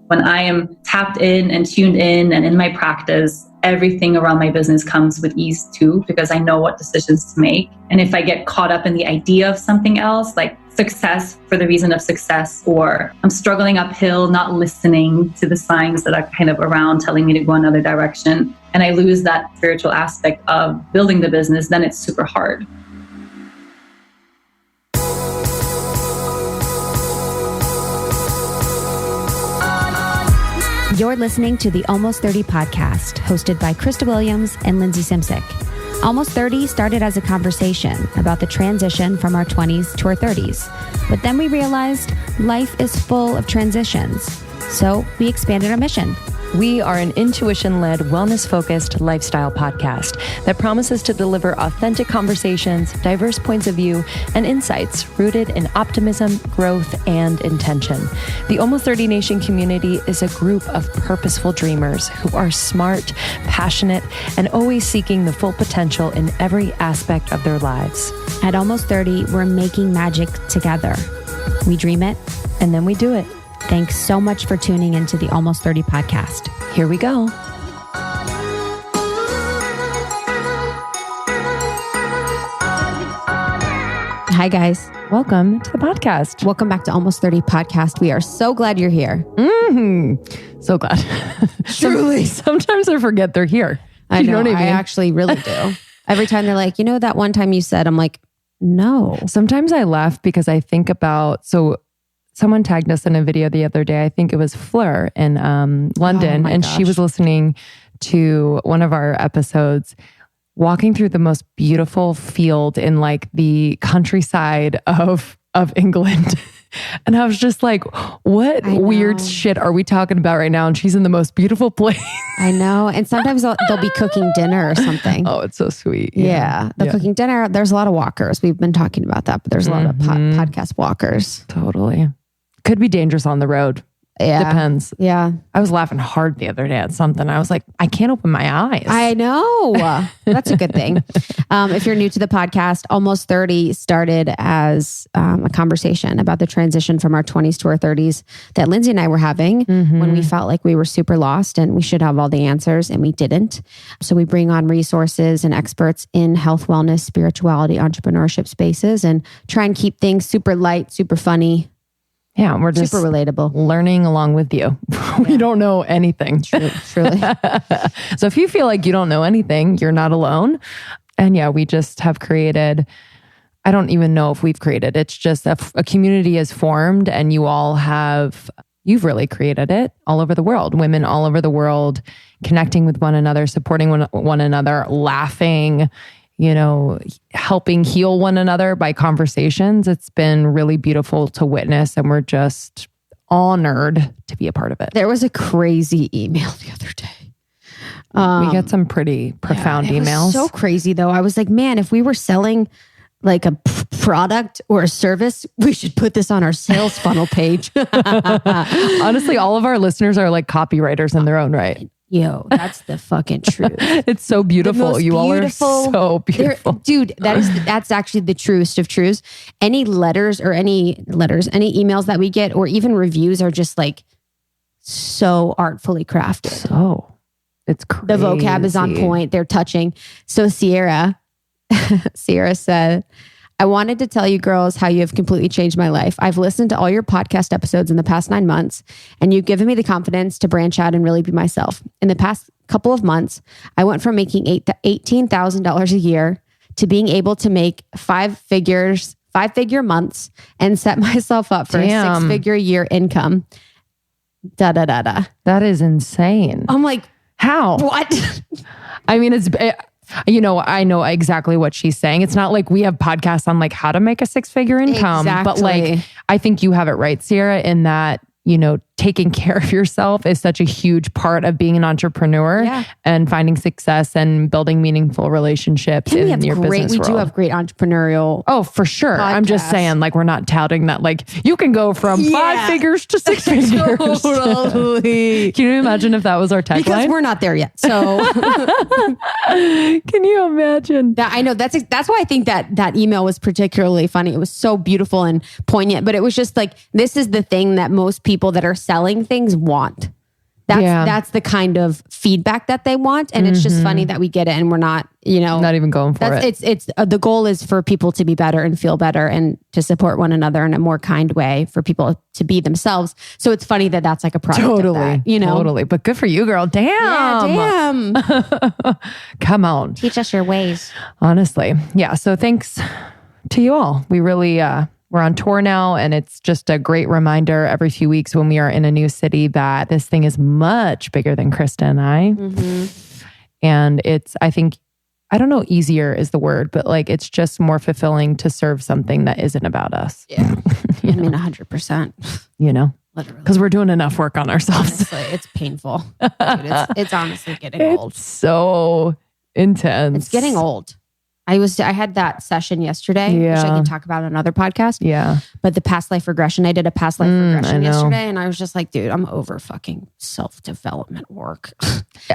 When I am tapped in and tuned in and in my practice, everything around my business comes with ease too, because I know what decisions to make. And if I get caught up in the idea of something else, like success for the reason of success, or I'm struggling uphill, not listening to the signs that are kind of around telling me to go another direction, and I lose that spiritual aspect of building the business, then it's super hard. You're listening to the Almost 30 podcast, hosted by Krista Williams and Lindsay Simsick. Almost 30 started as a conversation about the transition from our 20s to our 30s. But then we realized life is full of transitions. So we expanded our mission. We are an intuition-led, wellness-focused lifestyle podcast that promises to deliver authentic conversations, diverse points of view, and insights rooted in optimism, growth, and intention. The Almost 30 Nation community is a group of purposeful dreamers who are smart, passionate, and always seeking the full potential in every aspect of their lives. At Almost 30, we're making magic together. We dream it, and then we do it. Thanks so much for tuning into the Almost 30 podcast. Here we go. Hi, guys. Welcome to the podcast. Welcome back to Almost 30 podcast. We are so glad you're here. So glad. Truly. Sometimes I forget they're here. I know what I mean? I actually really do. Every time they're like, that one time you said, I'm like, no. Sometimes I laugh because I think about, someone tagged us in a video the other day. I think it was Fleur in London. Oh, and gosh. She was listening to one of our episodes, walking through the most beautiful field in like the countryside of England. And I was just like, what weird shit are we talking about right now? And she's in the most beautiful place. I know. And sometimes they'll be cooking dinner or something. Oh, it's so sweet. Yeah. They're cooking dinner. There's a lot of walkers. We've been talking about that, but there's a lot of podcast walkers. Totally. Could be dangerous on the road. Yeah. Depends. Yeah. I was laughing hard the other day at something. I was like, I can't open my eyes. I know. That's a good thing. If you're new to the podcast, Almost 30 started as a conversation about the transition from our 20s to our 30s that Lindsay and I were having when we felt like we were super lost and we should have all the answers and we didn't. So we bring on resources and experts in health, wellness, spirituality, entrepreneurship spaces and try and keep things super light, super funny. Yeah, we're just super relatable. Learning along with you. We don't know anything. Truly. So if you feel like you don't know anything, you're not alone. And yeah, we just have created, I don't even know if we've created, it's just a community has formed and you've really created it all over the world. Women all over the world connecting with one another, supporting one another, laughing, helping heal one another by conversations. It's been really beautiful to witness, and we're just honored to be a part of it. There was a crazy email the other day. We get some pretty profound emails. Was so crazy though. I was like, man, if we were selling like a product or a service, we should put this on our sales funnel page. Honestly, all of our listeners are like copywriters in their own right. Yo, that's the fucking truth. It's so beautiful. You all are so beautiful. Dude, that's actually the truest of truths. Any emails that we get or even reviews are just like so artfully crafted. So it's crazy. The vocab is on point. They're touching. So Sierra said, I wanted to tell you girls how you have completely changed my life. I've listened to all your podcast episodes in the past 9 months, and you've given me the confidence to branch out and really be myself. In the past couple of months, I went from making $18,000 a year to being able to make five-figure months and set myself up for a 6-figure year income. That is insane. I'm like, how? What? I mean, I know exactly what she's saying. It's not like we have podcasts on like how to make a 6-figure income, but like, I think you have it right, Sierra, in that, taking care of yourself is such a huge part of being an entrepreneur and finding success and building meaningful relationships in your business We world. do have great entrepreneurial. Oh, for sure. Podcasts. I'm just saying, like, we're not touting that, like, you can go from 5 figures to 6 figures. Totally. Can you imagine if that was our tagline? Because we're not there yet. So can you imagine? I know that's why I think that email was particularly funny. It was so beautiful and poignant, but it was just like, this is the thing that most people that are selling things want. That's the kind of feedback that they want. And it's just funny that we get it and we're not, not even going for it. It's the goal is for people to be better and feel better and to support one another in a more kind way for people to be themselves. So it's funny that that's like a product of that, Totally. But good for you, girl. Damn. Yeah, damn. Come on. Teach us your ways. Honestly. Yeah. So thanks to you all. We really, we're on tour now, and it's just a great reminder every few weeks when we are in a new city that this thing is much bigger than Krista and I. And it's, I think, I don't know, easier is the word, but like it's just more fulfilling to serve something that isn't about us. Yeah. I mean, 100%. Literally. Because we're doing enough work on ourselves. Honestly, it's painful. Dude, it's honestly getting old. So intense. It's getting old. I had that session yesterday, which I can talk about on another podcast. Yeah. But the past life regression, I did a past life regression yesterday, and I was just like, dude, I'm over fucking self-development work.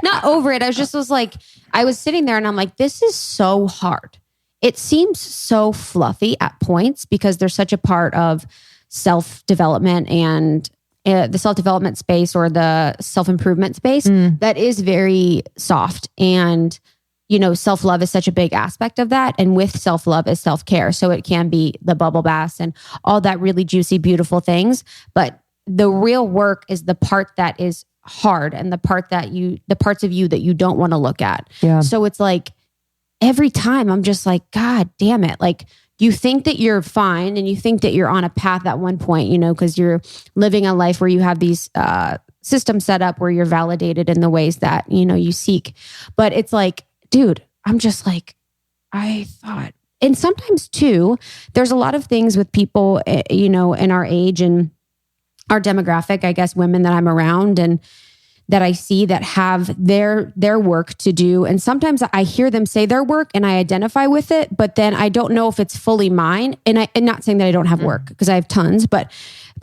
Not over it. I was sitting there and I'm like, this is so hard. It seems so fluffy at points because there's such a part of self-development and the self-development space or the self-improvement space that is very soft. And self-love is such a big aspect of that. And with self-love is self-care. So it can be the bubble baths and all that really juicy, beautiful things. But the real work is the part that is hard and the parts of you that you don't want to look at. Yeah. So it's like every time I'm just like, God damn it. Like you think that you're fine and you think that you're on a path at one point, because you're living a life where you have these systems set up where you're validated in the ways that, you seek. But it's like, dude, I'm just like, I thought. And sometimes too, there's a lot of things with people, in our age and our demographic, I guess, women that I'm around and that I see that have their work to do. And sometimes I hear them say their work and I identify with it, but then I don't know if it's fully mine. And not saying that I don't have work because I have tons, but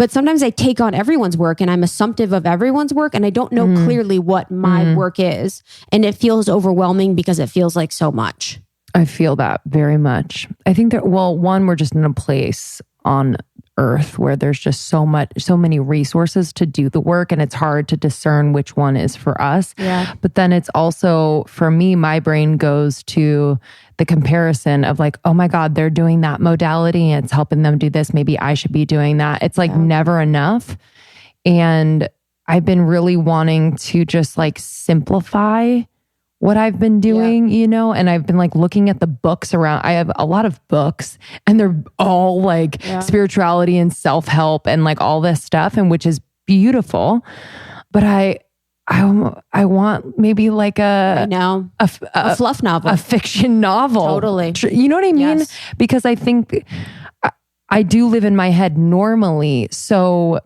sometimes I take on everyone's work and I'm assumptive of everyone's work and I don't know clearly what my work is. And it feels overwhelming because it feels like so much. I feel that very much. I think that, one, we're just in a place on earth where there's just so many resources to do the work and it's hard to discern which one is for us. Yeah. But then it's also, for me, my brain goes to the comparison of like, oh my God, they're doing that modality and it's helping them do this. Maybe I should be doing that. It's like never enough. And I've been really wanting to just like simplify what I've been doing, and I've been like looking at the books around. I have a lot of books and they're all like spirituality and self-help and like all this stuff, and which is beautiful. But I want maybe like a fluff novel, a fiction novel. Totally. You know what I mean? Yes. Because I think I do live in my head normally. So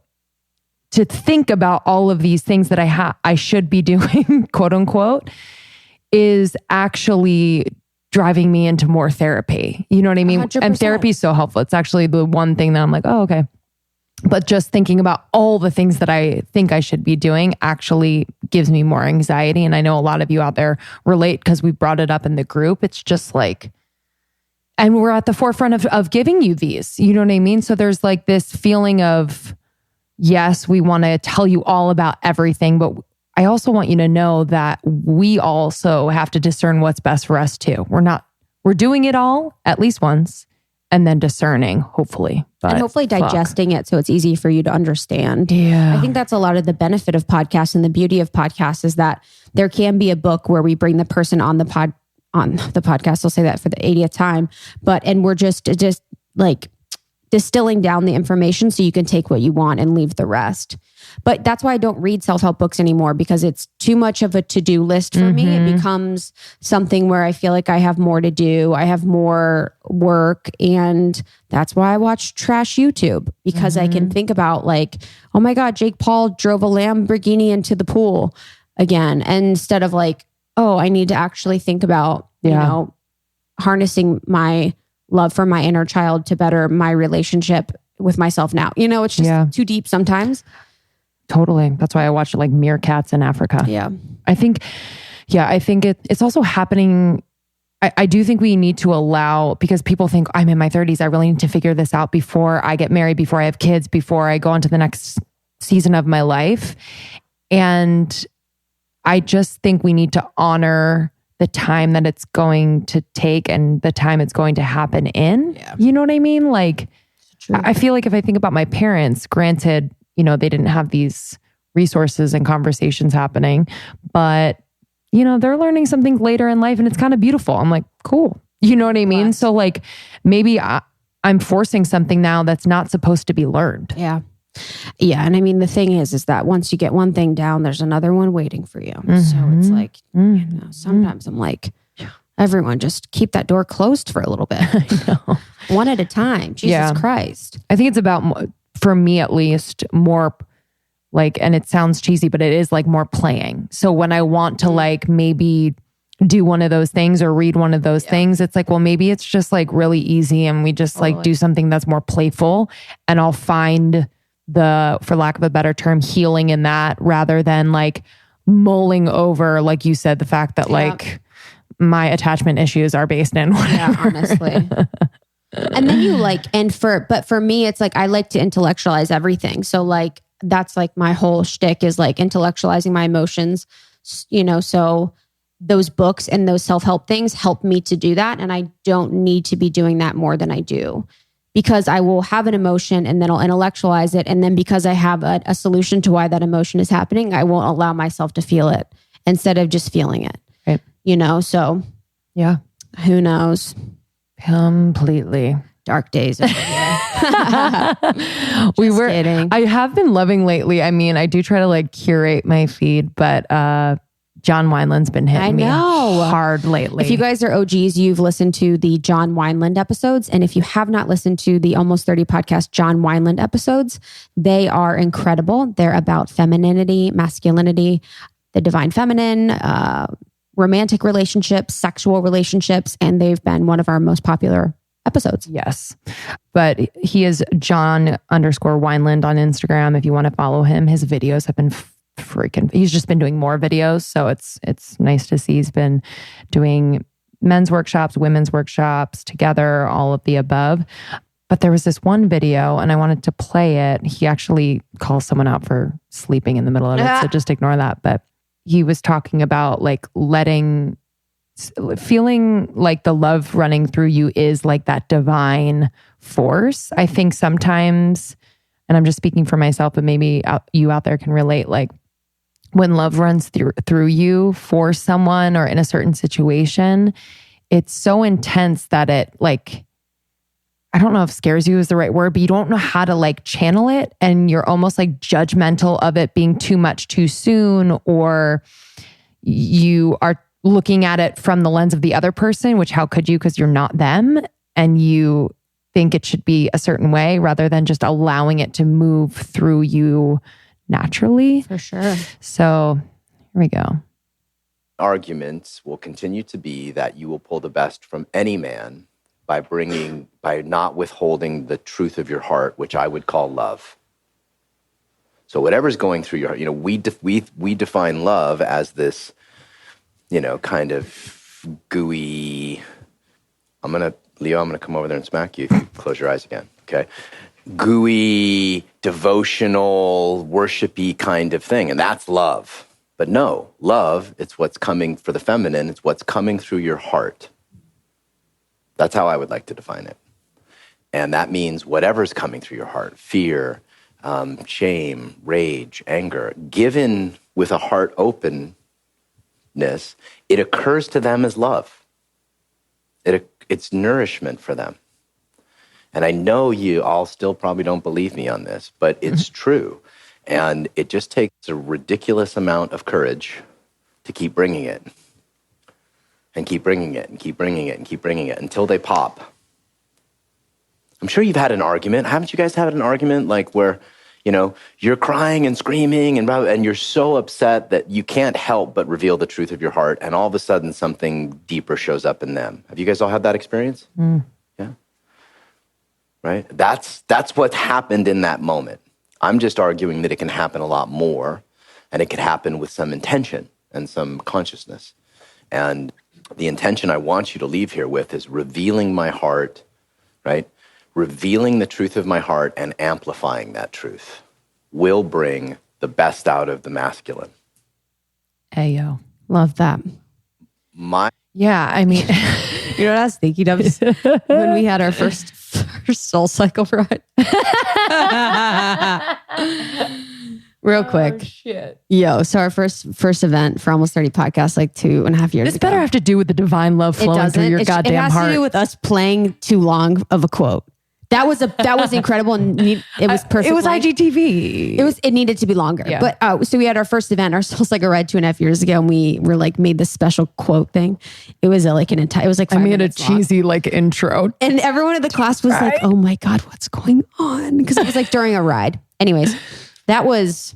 to think about all of these things that I should be doing, quote unquote, is actually driving me into more therapy. You know what I mean? 100%. And therapy is so helpful. It's actually the one thing that I'm like, oh, okay. But just thinking about all the things that I think I should be doing actually gives me more anxiety. And I know a lot of you out there relate because we brought it up in the group. It's just like, and we're at the forefront of giving you these, you know what I mean? So there's like this feeling of, yes, we want to tell you all about everything, but I also want you to know that we also have to discern what's best for us too. We're doing it all at least once and then discerning, hopefully. And hopefully digesting it so it's easy for you to understand. Yeah. I think that's a lot of the benefit of podcasts, and the beauty of podcasts is that there can be a book where we bring the person on the podcast. I'll say that for the 80th time. And we're just like distilling down the information so you can take what you want and leave the rest. But that's why I don't read self-help books anymore, because it's too much of a to-do list for me. It becomes something where I feel like I have more to do. I have more work. And that's why I watch trash YouTube, because I can think about like, oh my God, Jake Paul drove a Lamborghini into the pool again. And instead of like, oh, I need to actually think about, harnessing my love for my inner child to better my relationship with myself now. It's just too deep sometimes. Totally. That's why I watch like meerkats in Africa. Yeah. I think it's also happening. I do think we need to allow, because people think I'm in my 30s. I really need to figure this out before I get married, before I have kids, before I go on to the next season of my life. And I just think we need to honor the time that it's going to take and the time it's going to happen in. Yeah. You know what I mean? Like, I feel like if I think about my parents, granted, you know, they didn't have these resources and conversations happening, but, you know, they're learning something later in life and it's kind of beautiful. I'm like, cool. You know what I mean? So like, maybe I'm forcing something now that's not supposed to be learned. Yeah. Yeah. And I mean, the thing is that once you get one thing down, there's another one waiting for you. So it's like, you know, sometimes I'm like, everyone just keep that door closed for a little bit. I know. One at a time. Jesus Christ. I think it's about, for me at least, more like, and it sounds cheesy, but it is like more playing. So when I want to like maybe do one of those things or read one of those things, it's like, well, maybe it's just like really easy and we just like do something that's more playful and I'll find the, for lack of a better term, healing in that rather than like mulling over, like you said, the fact that like my attachment issues are based in whatever. Yeah, honestly. And then you like, but for me, it's like, I like to intellectualize everything. So like, that's like my whole shtick is like intellectualizing my emotions, you know, so those books and those self-help things help me to do that. And I don't need to be doing that more than I do because I will have an emotion and then I'll intellectualize it. And then because I have a solution to why that emotion is happening, I won't allow myself to feel it instead of just feeling it, right? You know, so yeah, who knows? Completely. Dark days over here. Kidding. I have been loving lately. I mean, I do try to like curate my feed, but John Wineland's been hitting me hard lately. If you guys are OGs, you've listened to the John Wineland episodes. And if you have not listened to the Almost 30 podcast John Wineland episodes, they are incredible. They're about femininity, masculinity, the divine feminine, romantic relationships, sexual relationships, and they've been one of our most popular episodes. Yes. But he is John_Wineland on Instagram. If you want to follow him, his videos have been he's just been doing more videos. So it's nice to see he's been doing men's workshops, women's workshops together, all of the above. But there was this one video and I wanted to play it. He actually calls someone out for sleeping in the middle of it. So just ignore that. But he was talking about like feeling like the love running through you is like that divine force. I think sometimes, and I'm just speaking for myself, but maybe you out there can relate, like when love runs through you for someone or in a certain situation, it's so intense that it like, I don't know if scares you is the right word, but you don't know how to like channel it. And you're almost like judgmental of it being too much too soon, or you are looking at it from the lens of the other person, which how could you, because you're not them and you think it should be a certain way rather than just allowing it to move through you naturally. For sure. So here we go. Arguments will continue to be that you will pull the best from any man by not withholding the truth of your heart, which I would call love. So whatever's going through your heart, you know, we define love as this, you know, kind of gooey, Leo, I'm going to come over there and smack you if you close your eyes again, okay? Gooey, devotional, worshipy kind of thing, and that's love. But no, love, it's what's coming for the feminine, it's what's coming through your heart. That's how I would like to define it. And that means whatever's coming through your heart, fear, shame, rage, anger, given with a heart openness, it occurs to them as love. It's nourishment for them. And I know you all still probably don't believe me on this, but it's true. And it just takes a ridiculous amount of courage to keep bringing it. And keep bringing it, and keep bringing it, and keep bringing it until they pop. I'm sure you've had an argument. Haven't you guys had an argument like where, you know, you're crying and screaming and you're so upset that you can't help but reveal the truth of your heart, and all of a sudden something deeper shows up in them. Have you guys all had that experience? Yeah. Right? That's what happened in that moment. I'm just arguing that it can happen a lot more, and it can happen with some intention and some consciousness. And the intention I want you to leave here with is revealing my heart, right? Revealing the truth of my heart and amplifying that truth. will bring the best out of the masculine. Ayo. Love that. Yeah, I mean, you know what I was thinking of when we had our first soul cycle ride. Real quick. Oh, shit. Yo, so our first event for Almost 30 podcast, like 2.5 years This ago. better have to do with the divine love flowing through your goddamn heart. It has to do with us playing too long of a quote. That was incredible, and it was perfect. It was IGTV. It needed to be longer. Yeah. But so we had our first event, our Soul Cycle Ride 2.5 years ago, and we were like made this special quote thing. It was like an entire. It was like 5 I made a minutes long. cheesy like intro, and everyone in the class was like, "Oh my god, what's going on?" Because it was like during a ride. Anyways, that was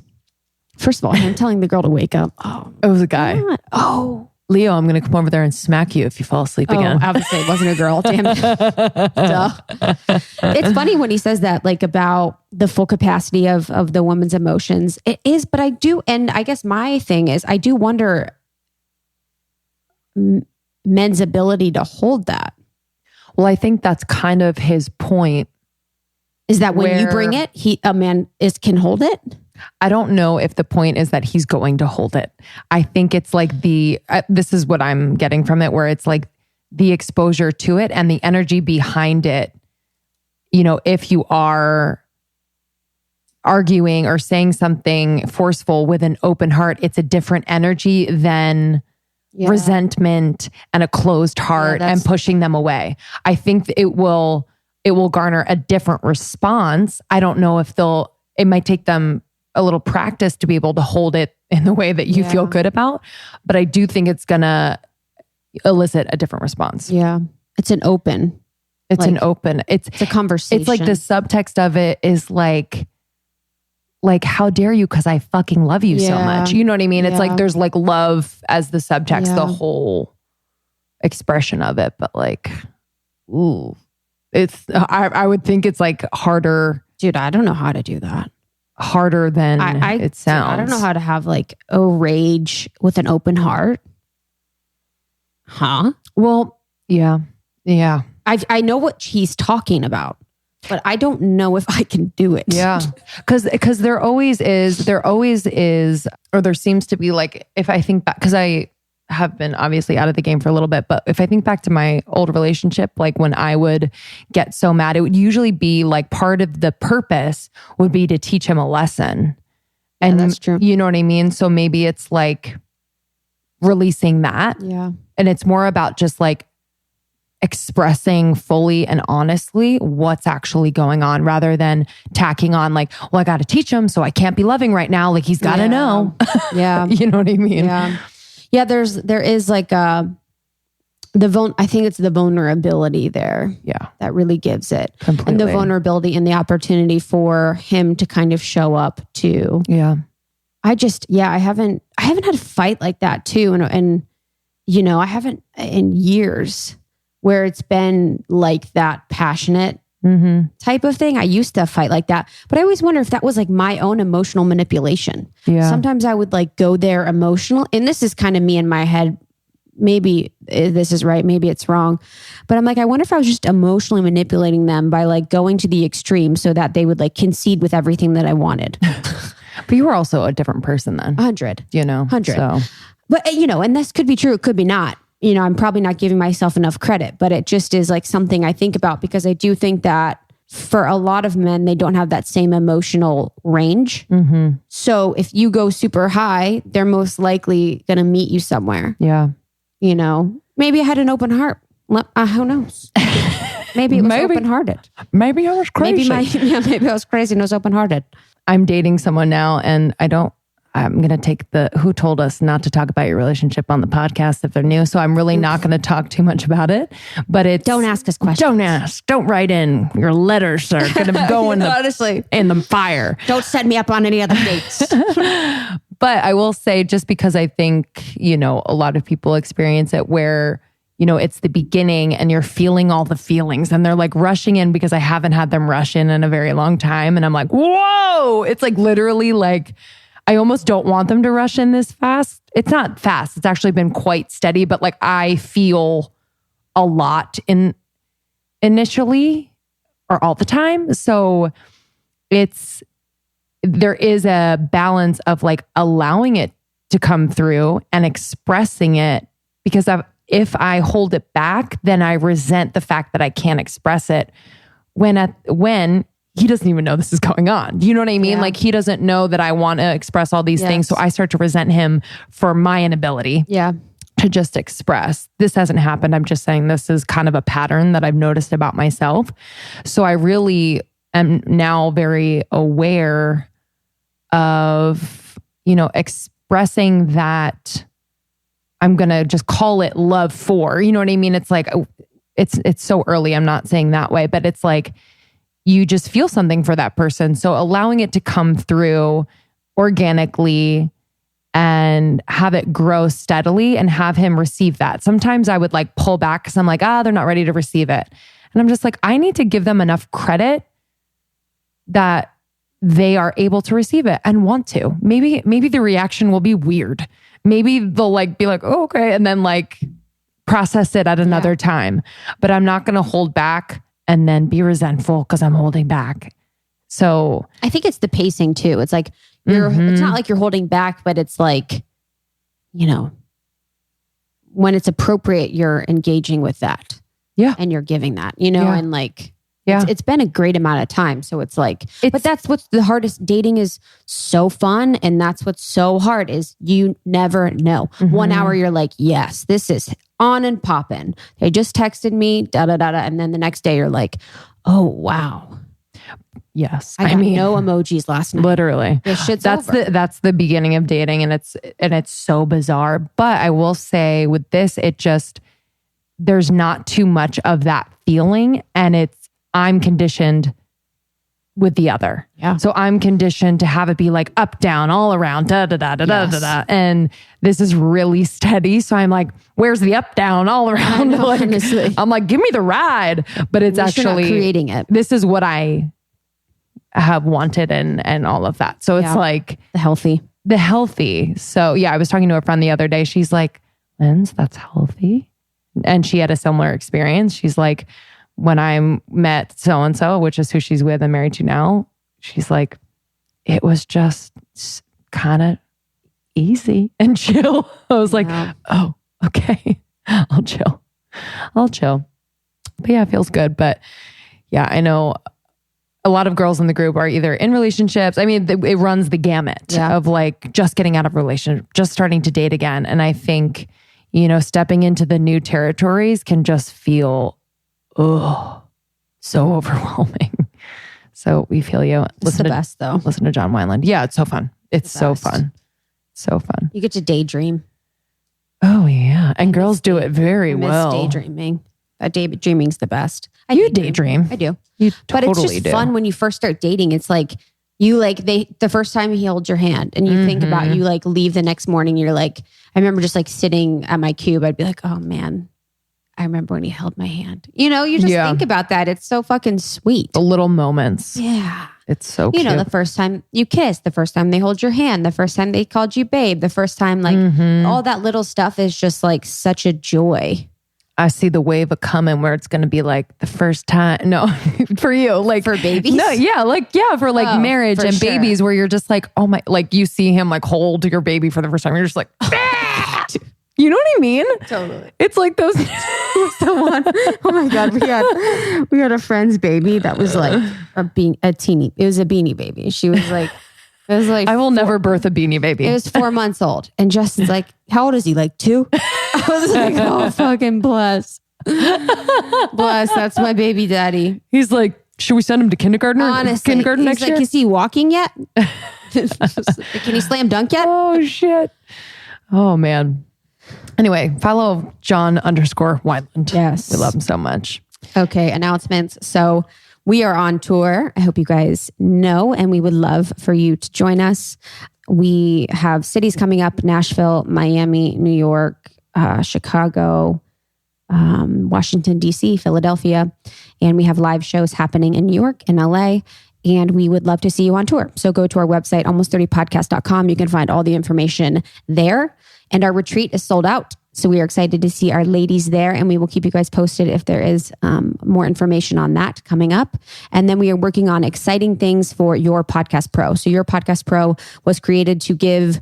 first of all him telling the girl to wake up. Oh, it was a guy. God. Oh. Leo, I'm going to come over there and smack you if you fall asleep again. Obviously, it wasn't a girl. Damn it. Duh. It's funny when he says that, like about the full capacity of the woman's emotions. It is, but I do, and I guess my thing is, I do wonder men's ability to hold that. Well, I think that's kind of his point. Is that when you bring it, a man can hold it? I don't know if the point is that he's going to hold it. I think it's like this is what I'm getting from it, where it's like the exposure to it and the energy behind it. You know, if you are arguing or saying something forceful with an open heart, it's a different energy than resentment and a closed heart and pushing them away. I think it will garner a different response. I don't know if it might take them a little practice to be able to hold it in the way that you feel good about. But I do think it's going to elicit a different response. Yeah. It's an open. It's a conversation. It's like the subtext of it is like how dare you? Cause I fucking love you so much. You know what I mean? It's like, there's like love as the subtext, the whole expression of it. But like, ooh, I would think it's like harder. Dude, I don't know how to do that. Harder than it sounds. I don't know how to have like a rage with an open heart. Huh? Well, yeah. I know what he's talking about, but I don't know if I can do it. Yeah. Because there always is, or there seems to be like, if I think back, because I have been obviously out of the game for a little bit, but if I think back to my old relationship, like when I would get so mad, it would usually be like part of the purpose would be to teach him a lesson. And that's true. You know what I mean? So maybe it's like releasing that. Yeah. And it's more about just like expressing fully and honestly what's actually going on rather than tacking on like, well, I got to teach him, so I can't be loving right now. Like he's got to know. Yeah. You know what I mean? Yeah. Yeah, there is like I think it's the vulnerability there. Yeah. That really gives it. Completely. And the vulnerability and the opportunity for him to kind of show up too. Yeah. I haven't had a fight like that too. And you know, I haven't in years where it's been like that passionate type of thing. I used to fight like that, but I always wonder if that was like my own emotional manipulation. Yeah. Sometimes I would like go there emotional, and this is kind of me in my head. Maybe this is right, maybe it's wrong, but I'm like, I wonder if I was just emotionally manipulating them by like going to the extreme so that they would like concede with everything that I wanted. But you were also a different person then. 100, you know, 100. So. But you know, and this could be true, it could be not. You know, I'm probably not giving myself enough credit, but it just is like something I think about, because I do think that for a lot of men, they don't have that same emotional range. Mm-hmm. So if you go super high, they're most likely going to meet you somewhere. Yeah. You know, maybe I had an open heart. Who knows? Maybe it was open-hearted. Maybe I was crazy. Maybe I was crazy and was open-hearted. I'm dating someone now, and I'm going to take who told us not to talk about your relationship on the podcast if they're new. So I'm really not going to talk too much about it, but don't ask us questions. Don't ask. Don't write in. Your letters are going to go in honestly, in the fire. Don't set me up on any other dates. But I will say, just because I think, you know, a lot of people experience it where, you know, it's the beginning and you're feeling all the feelings and they're like rushing in, because I haven't had them rush in a very long time. And I'm like, whoa, it's like literally like, I almost don't want them to rush in this fast. It's not fast. It's actually been quite steady, but like I feel a lot initially or all the time. So there is a balance of like allowing it to come through and expressing it, because if I hold it back, then I resent the fact that I can't express it when he doesn't even know this is going on. You know what I mean? Yeah. Like he doesn't know that I want to express all these things. So I start to resent him for my inability to just express. This hasn't happened. I'm just saying this is kind of a pattern that I've noticed about myself. So I really am now very aware of, expressing that I'm going to just call it love for, you know what I mean? It's like, it's so early. I'm not saying that way, but it's like, you just feel something for that person. So allowing it to come through organically and have it grow steadily and have him receive that. Sometimes I would like pull back because I'm like, they're not ready to receive it. And I'm just like, I need to give them enough credit that they are able to receive it and want to. Maybe the reaction will be weird. Maybe they'll like be like, oh, okay. And then like process it at another time. But I'm not going to hold back and then be resentful because I'm holding back. So I think it's the pacing too. It's like, it's not like you're holding back, but it's like, when it's appropriate, you're engaging with that. Yeah. And you're giving that, and like, yeah, it's been a great amount of time. So it's like, but that's what's the hardest. Dating is so fun. And that's what's so hard is you never know. 1 hour, you're like, yes, this is on and popping. They just texted me, da, da, da, da. And then the next day you're like, oh, wow. Yes. I got no emojis last night. Literally. This shit's over. That's the beginning of dating. And it's so bizarre. But I will say with this, there's not too much of that feeling. And I'm conditioned with the other. Yeah. So I'm conditioned to have it be like up, down, all around, da, da, da, da, da, da, da. And this is really steady. So I'm like, where's the up, down, all around? Know, like, honestly. I'm like, give me the ride. But it's actually not creating it. This is what I have wanted and all of that. So it's like the healthy. So yeah, I was talking to a friend the other day. She's like, Linz, that's healthy. And she had a similar experience. She's like, when I met so-and-so, which is who she's with and married to now, she's like, it was just kind of easy and chill. I was like, oh, okay. I'll chill. But yeah, it feels good. But yeah, I know a lot of girls in the group are either in relationships. I mean, it runs the gamut of like just getting out of a relationship, just starting to date again. And I think, stepping into the new territories can just feel so overwhelming. So we feel you. It's the best though. Listen to John Wineland. Yeah, it's so fun. It's so fun. So fun. You get to daydream. Oh yeah. And girls do it very well. Daydreaming. Daydreaming's the best. You daydream. I do. You but totally it's just do. fun when you first start dating. It's like the first time he held your hand and you think about you like leave the next morning. You're like, I remember just like sitting at my cube. I'd be like, oh man, I remember when he held my hand. You just think about that. It's so fucking sweet. The little moments. Yeah. It's so cute. The first time you kissed, the first time they hold your hand, the first time they called you babe, the first time like all that little stuff is just like such a joy. I see the wave of coming where it's going to be like the first time. No, for you, like for babies. No, yeah, for like marriage and babies, where you're just like, oh my, like you see him like hold your baby for the first time. You're just like, you know what I mean? Totally. It's like those. The one. Oh my god, we had a friend's baby that was like a teeny. It was a beanie baby. She was like. It was like I will never birth a beanie baby. It was 4 months old. And Justin's like, how old is he? Like 2? I was like, oh, fucking bless. Bless. That's my baby daddy. He's like, should we send him to kindergarten Honestly, next year? Is he walking yet? Can he slam dunk yet? Oh, shit. Oh, man. Anyway, follow John_Wineland. Yes. We love him so much. Okay, announcements. So we are on tour. I hope you guys know, and we would love for you to join us. We have cities coming up: Nashville, Miami, New York, Chicago, Washington, D.C., Philadelphia. And we have live shows happening in New York and LA. And we would love to see you on tour. So go to our website, almost30podcast.com. You can find all the information there. And our retreat is sold out. So we are excited to see our ladies there, and we will keep you guys posted if there is more information on that coming up. And then we are working on exciting things for Your Podcast Pro. So Your Podcast Pro was created to give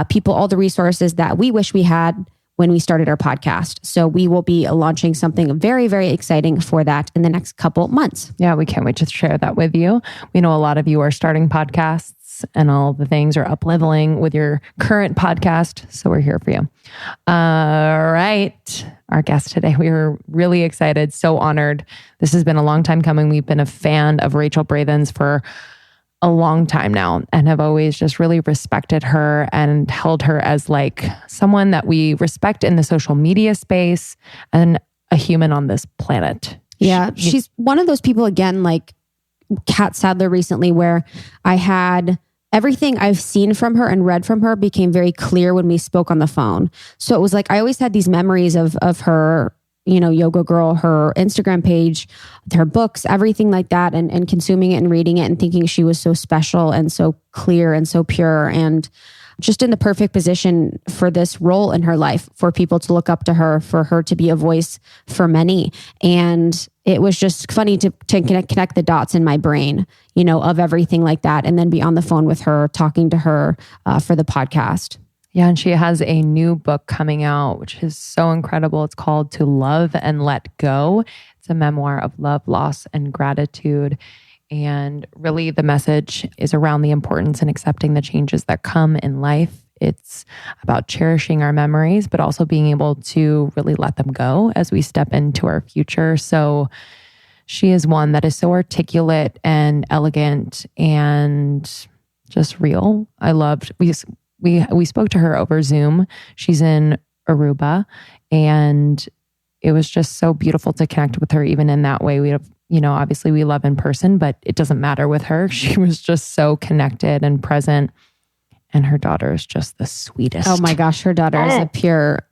people all the resources that we wish we had when we started our podcast. So we will be launching something very, very exciting for that in the next couple months. Yeah, we can't wait to share that with you. We know a lot of you are starting podcasts and all the things are up-leveling with your current podcast. So we're here for you. All right. Our guest today, we were really excited, so honored. This has been a long time coming. We've been a fan of Rachel Brathan's for a long time now and have always just really respected her and held her as like someone that we respect in the social media space and a human on this planet. Yeah. She's one of those people, again, like Kat Sadler recently, where I had everything I've seen from her and read from her became very clear when we spoke on the phone. So it was like, I always had these memories of her, you know, Yoga Girl, her Instagram page, her books, everything like that, and consuming it and reading it and thinking she was so special and so clear and so pure and just in the perfect position for this role in her life, for people to look up to her, for her to be a voice for many. And it was just funny to connect the dots in my brain, you know, of everything like that, and then be on the phone with her, talking to her for the podcast. Yeah, and she has a new book coming out, which is so incredible. It's called To Love and Let Go. It's a memoir of love, loss, and gratitude. And really the message is around the importance in accepting the changes that come in life. It's about cherishing our memories, but also being able to really let them go as we step into our future. So she is one that is so articulate and elegant and just real. I loved, we spoke to her over Zoom. She's in Aruba, and it was just so beautiful to connect with her even in that way. We have, you know, obviously we love in person, but it doesn't matter with her. She was just so connected and present. And her daughter is just the sweetest. Oh my gosh, her daughter is a pure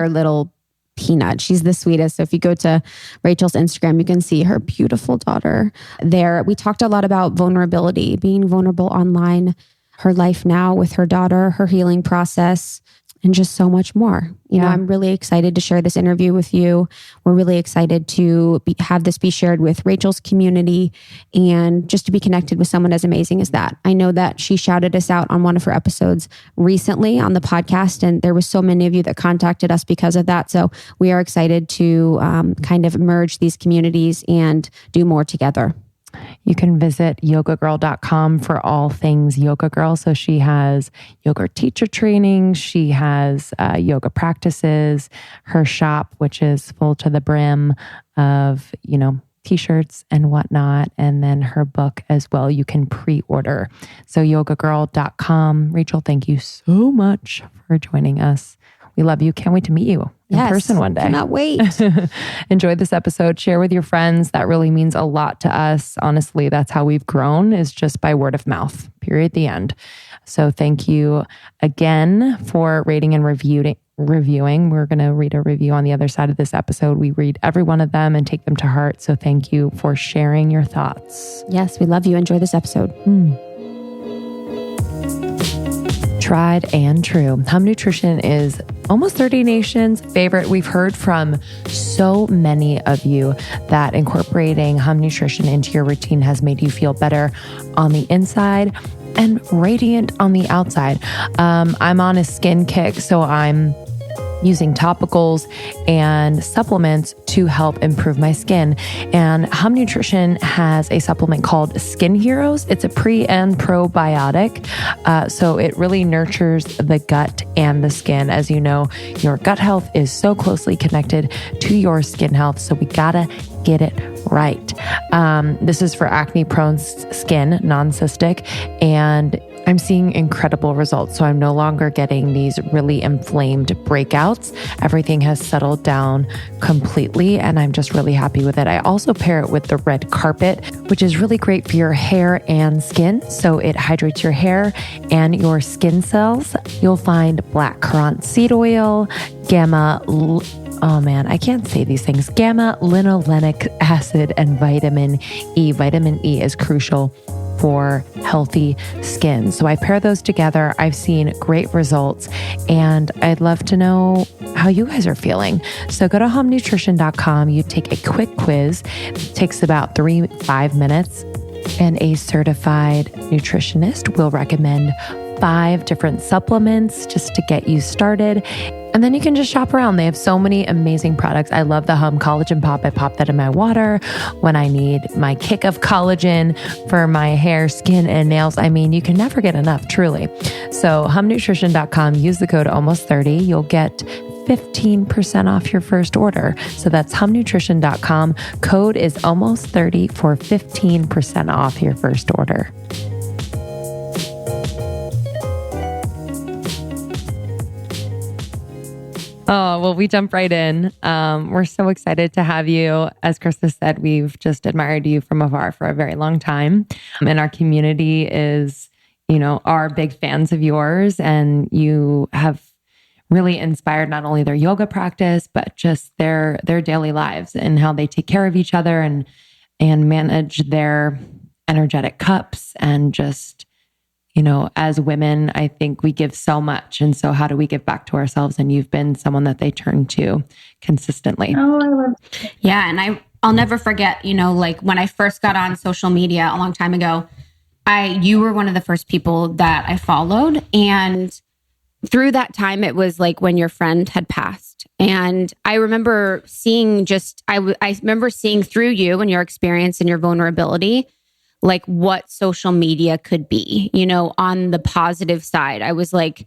little peanut. She's the sweetest. So if you go to Rachel's Instagram, you can see her beautiful daughter there. We talked a lot about vulnerability, being vulnerable online, her life now with her daughter, her healing process, and just so much more. You know, I'm really excited to share this interview with you. We're really excited to have this be shared with Rachel's community and just to be connected with someone as amazing as that. I know that she shouted us out on one of her episodes recently on the podcast, and there was so many of you that contacted us because of that. So we are excited to kind of merge these communities and do more together. You can visit yogagirl.com for all things Yoga Girl. So she has yoga teacher training. She has yoga practices, her shop, which is full to the brim of, you know, t-shirts and whatnot. And then her book as well, you can pre-order. So yogagirl.com. Rachel, thank you so much for joining us. We love you. Can't wait to meet you in person one day. Cannot wait. Enjoy this episode. Share with your friends. That really means a lot to us. Honestly, that's how we've grown, is just by word of mouth, period, the end. So thank you again for rating and reviewing. We're going to read a review on the other side of this episode. We read every one of them and take them to heart. So thank you for sharing your thoughts. Yes, we love you. Enjoy this episode. Tried and true. Hum Nutrition is almost 30 nations' favorite. We've heard from so many of you that incorporating Hum Nutrition into your routine has made you feel better on the inside and radiant on the outside. I'm on a skin kick, so I'm using topicals and supplements to help improve my skin. And Hum Nutrition has a supplement called Skin Heroes. It's a pre and probiotic. So it really nurtures the gut and the skin. As you know, your gut health is so closely connected to your skin health. So we gotta get it right. This is for acne-prone skin, non-cystic, and I'm seeing incredible results. So I'm no longer getting these really inflamed breakouts. Everything has settled down completely, and I'm just really happy with it. I also pair it with the red carpet, which is really great for your hair and skin. So it hydrates your hair and your skin cells. You'll find black currant seed oil, oh man, I can't say these things. Gamma linolenic acid and vitamin E. Vitamin E is crucial for healthy skin. So I pair those together. I've seen great results, and I'd love to know how you guys are feeling. So go to humannutrition.com. You take a quick quiz. It takes about 3-5 minutes, and a certified nutritionist will recommend 5 different supplements just to get you started. And then you can just shop around. They have so many amazing products. I love the Hum Collagen Pop. I pop that in my water when I need my kick of collagen for my hair, skin, and nails. I mean, you can never get enough, truly. So humnutrition.com, use the code almost30. You'll get 15% off your first order. So that's humnutrition.com. Code is almost30 for 15% off your first order. Oh, well, we jump right in. We're so excited to have you. As Krista said, we've just admired you from afar for a very long time. And our community is, are big fans of yours. And you have really inspired not only their yoga practice, but just their daily lives and how they take care of each other and manage their energetic cups. And just, as women, I think we give so much. And so how do we give back to ourselves? And you've been someone that they turn to consistently. Oh, I love it. Yeah. And I'll never forget, like when I first got on social media a long time ago, you were one of the first people that I followed. And through that time, it was like when your friend had passed. And I remember seeing I remember seeing through you and your experience and your vulnerability, like what social media could be, on the positive side. I was like,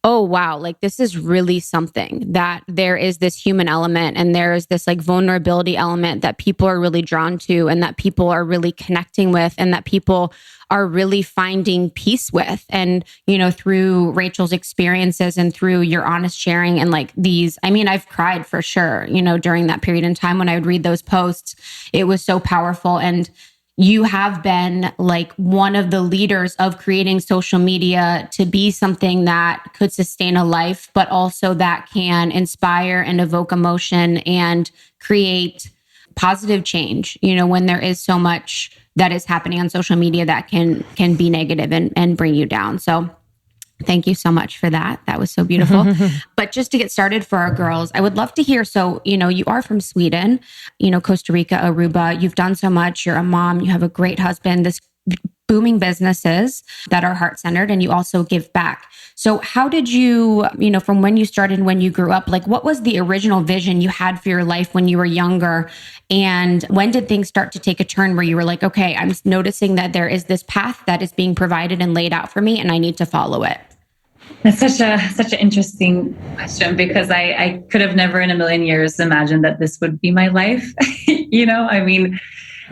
oh, wow, like this is really something, that there is this human element and there is this like vulnerability element that people are really drawn to and that people are really connecting with and that people are really finding peace with. And, through Rachel's experiences and through your honest sharing and like I've cried for sure, during that period in time when I would read those posts. It was so powerful. And you have been like one of the leaders of creating social media to be something that could sustain a life, but also that can inspire and evoke emotion and create positive change, when there is so much that is happening on social media that can be negative and bring you down. So thank you so much for that. That was so beautiful. But just to get started for our girls, I would love to hear. So, you are from Sweden, Costa Rica, Aruba. You've done so much. You're a mom. You have a great husband, this booming businesses that are heart-centered, and you also give back. So how did you, from when you started and when you grew up, like what was the original vision you had for your life when you were younger? And when did things start to take a turn where you were like, okay, I'm noticing that there is this path that is being provided and laid out for me and I need to follow it? That's such an interesting question, because I could have never in a million years imagined that this would be my life.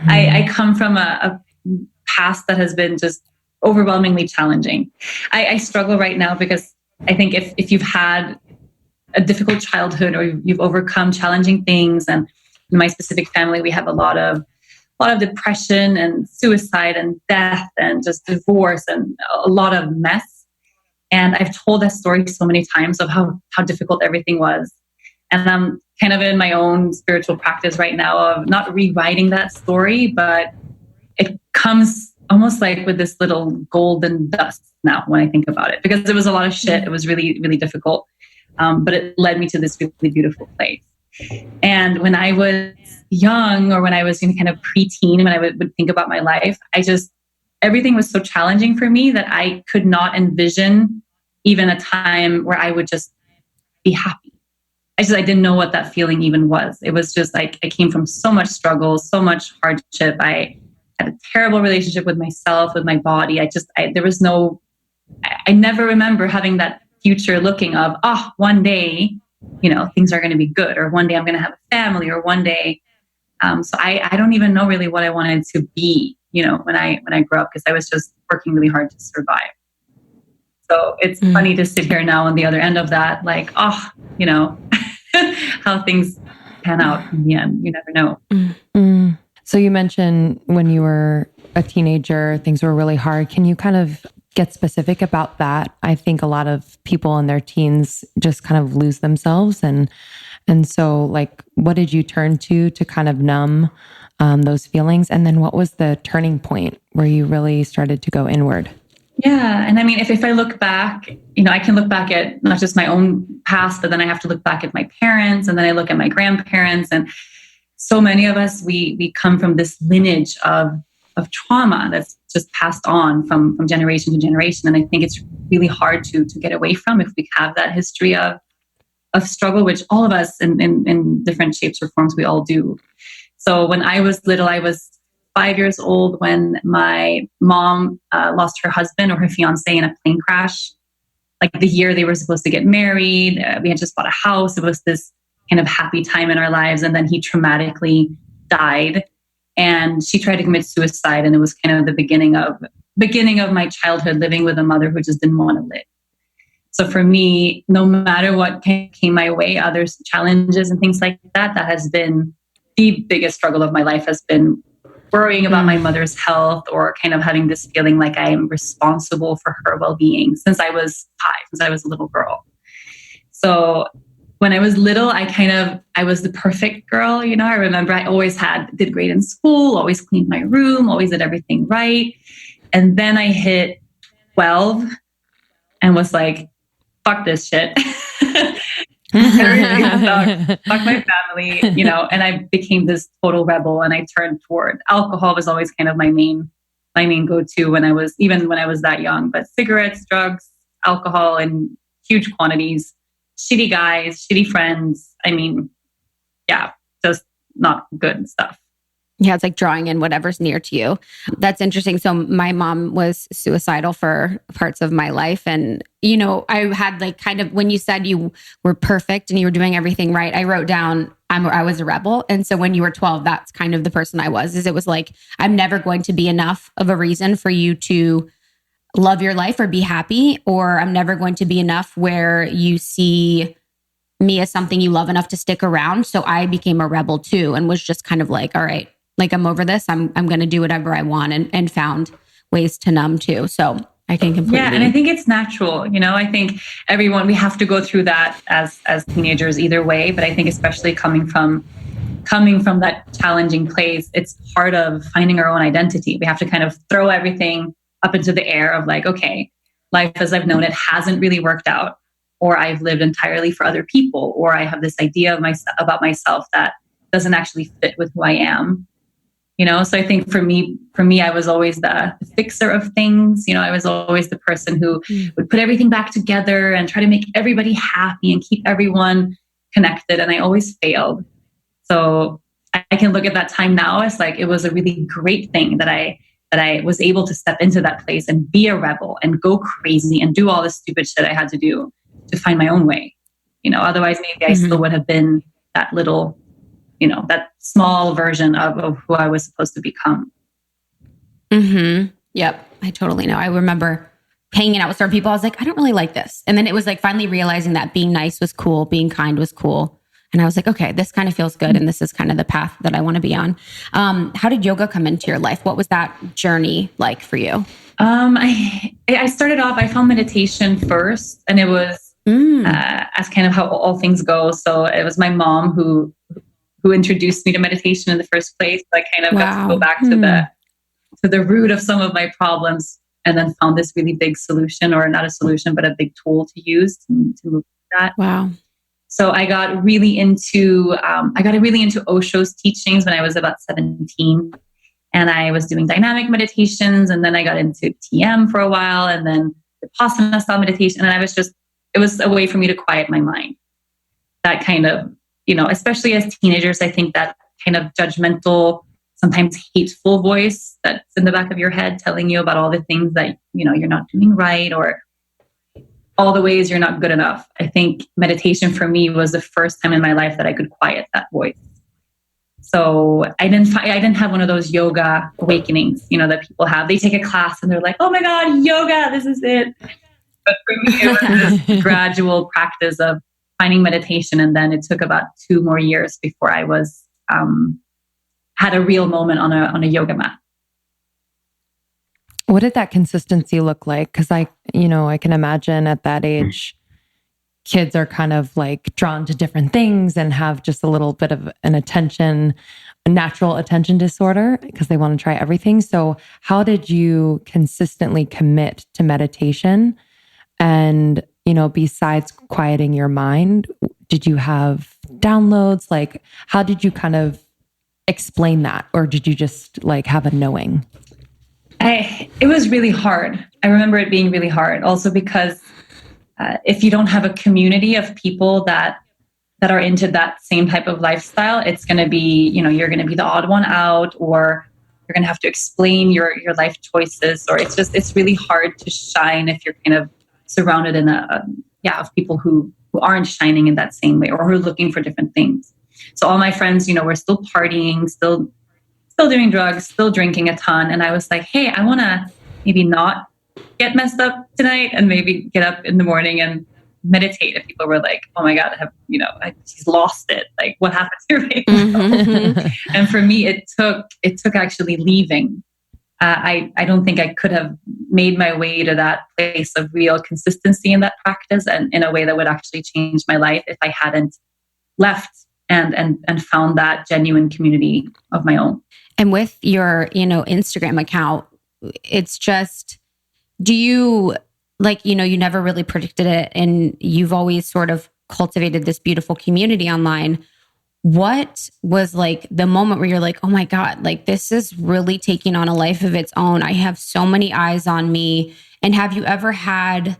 I come from a past that has been just overwhelmingly challenging. I struggle right now because I think if you've had a difficult childhood or you've overcome challenging things, and in my specific family, we have a lot of depression and suicide and death and just divorce and a lot of mess. And I've told that story so many times of how difficult everything was. And I'm kind of in my own spiritual practice right now of not rewriting that story, but it comes almost like with this little golden dust now when I think about it, because it was a lot of shit. It was really, really difficult. But it led me to this really beautiful place. And when I was young, or when I was kind of preteen, when I would think about my life, everything was so challenging for me that I could not envision even a time where I would just be happy. I didn't know what that feeling even was. It was just like, I came from so much struggle, so much hardship. I had a terrible relationship with myself, with my body. I never remember having that future looking of, one day, things are going to be good, or one day I'm going to have a family, or one day. So I don't even know really what I wanted to be, when I grew up, because I was just working really hard to survive. So it's funny to sit here now on the other end of that, like, how things pan out in the end. You never know. So you mentioned when you were a teenager, things were really hard. Can you kind of get specific about that? I think a lot of people in their teens just kind of lose themselves. And so like, what did you turn to kind of numb those feelings? And then what was the turning point where you really started to go inward? Yeah. And I mean, if I look back, I can look back at not just my own past, but then I have to look back at my parents, and then I look at my grandparents. And so many of us, we come from this lineage of trauma that's just passed on from generation to generation. And I think it's really hard to get away from if we have that history of struggle, which all of us in different shapes or forms, we all do. So when I was little, I was 5 years old when my mom lost her husband or her fiance in a plane crash. Like the year they were supposed to get married, we had just bought a house. It was this kind of happy time in our lives. And then he traumatically died, and she tried to commit suicide. And it was kind of the beginning of my childhood living with a mother who just didn't want to live. So for me, no matter what came my way, other challenges and things like that, that has been the biggest struggle of my life, has been worrying about my mother's health, or kind of having this feeling like I am responsible for her well-being since I was 5, since I was a little girl. So when I was little, I was the perfect girl. I remember I always did great in school, always cleaned my room, always did everything right. And then I hit 12 and was like, fuck this shit. Fuck my family, and I became this total rebel, and I turned toward alcohol. Was always kind of my main go-to when I was that young, but cigarettes, drugs, alcohol in huge quantities, shitty guys, shitty friends. I mean, yeah, just not good stuff. Yeah, it's like drawing in whatever's near to you. That's interesting. So my mom was suicidal for parts of my life. And, I had like kind of, when you said you were perfect and you were doing everything right, I wrote down, I was a rebel. And so when you were 12, that's kind of the person I was, it was like, I'm never going to be enough of a reason for you to love your life or be happy, or I'm never going to be enough where you see me as something you love enough to stick around. So I became a rebel too, and was just kind of like, all right, like I'm over this. I'm going to do whatever I want, and found ways to numb too. So I can completely. Yeah. And I think it's natural. I think we have to go through that as teenagers either way. But I think especially coming from that challenging place, it's part of finding our own identity. We have to kind of throw everything up into the air of like, okay, life as I've known it hasn't really worked out, or I've lived entirely for other people, or I have this idea about myself that doesn't actually fit with who I am. So I think for me, I was always the fixer of things. I was always the person who would put everything back together and try to make everybody happy and keep everyone connected. And I always failed. So I can look at that time now as like, it was a really great thing that I was able to step into that place and be a rebel and go crazy and do all the stupid shit I had to do to find my own way. Otherwise maybe I still would have been that little, that small version of who I was supposed to become. Mm-hmm. Yep. I totally know. I remember hanging out with certain people. I was like, I don't really like this. And then it was like finally realizing that being nice was cool, being kind was cool. And I was like, okay, this kind of feels good. And this is kind of the path that I want to be on. How did yoga come into your life? What was that journey like for you? I started off, I found meditation first, and it was as kind of how all things go. So it was my mom who introduced me to meditation in the first place. So I kind of got to go back to the root of some of my problems, and then found this really big solution, or not a solution, but a big tool to use to move that. Wow. So I got really into Osho's teachings when I was about 17, and I was doing dynamic meditations, and then I got into TM for a while, and then Vipassana style meditation, and it was a way for me to quiet my mind. That kind of, especially as teenagers, I think that kind of judgmental, sometimes hateful voice that's in the back of your head telling you about all the things that, you're not doing right, or all the ways you're not good enough. I think meditation for me was the first time in my life that I could quiet that voice. So I didn't have one of those yoga awakenings, that people have. They take a class and they're like, oh my God, yoga, this is it. But for me, it was this gradual practice of finding meditation. And then it took about 2 more years before I was, had a real moment on a yoga mat. What did that consistency look like? Because I can imagine at that age, kids are kind of like drawn to different things and have just a little bit of a natural attention disorder because they want to try everything. So how did you consistently commit to meditation? And, besides quieting your mind, did you have downloads? Like, how did you kind of explain that? Or did you just like have a knowing? It was really hard. I remember it being really hard also because if you don't have a community of people that are into that same type of lifestyle, it's going to be, you're going to be the odd one out, or you're going to have to explain your life choices, or it's really hard to shine if you're kind of surrounded in of people who aren't shining in that same way, or who are looking for different things. So all my friends, were still partying, still doing drugs, still drinking a ton. And I was like, hey, I want to maybe not get messed up tonight and maybe get up in the morning and meditate. And people were like, oh my God, she's lost it. Like, what happened to her? Mm-hmm. And for me, it took actually leaving. I don't think I could have made my way to that place of real consistency in that practice and in a way that would actually change my life if I hadn't left and found that genuine community of my own. And with your, Instagram account, it's just, do you you never really predicted it and you've always sort of cultivated this beautiful community online. What was like the moment where you're like, oh my God, like this is really taking on a life of its own. I have so many eyes on me. And have you ever had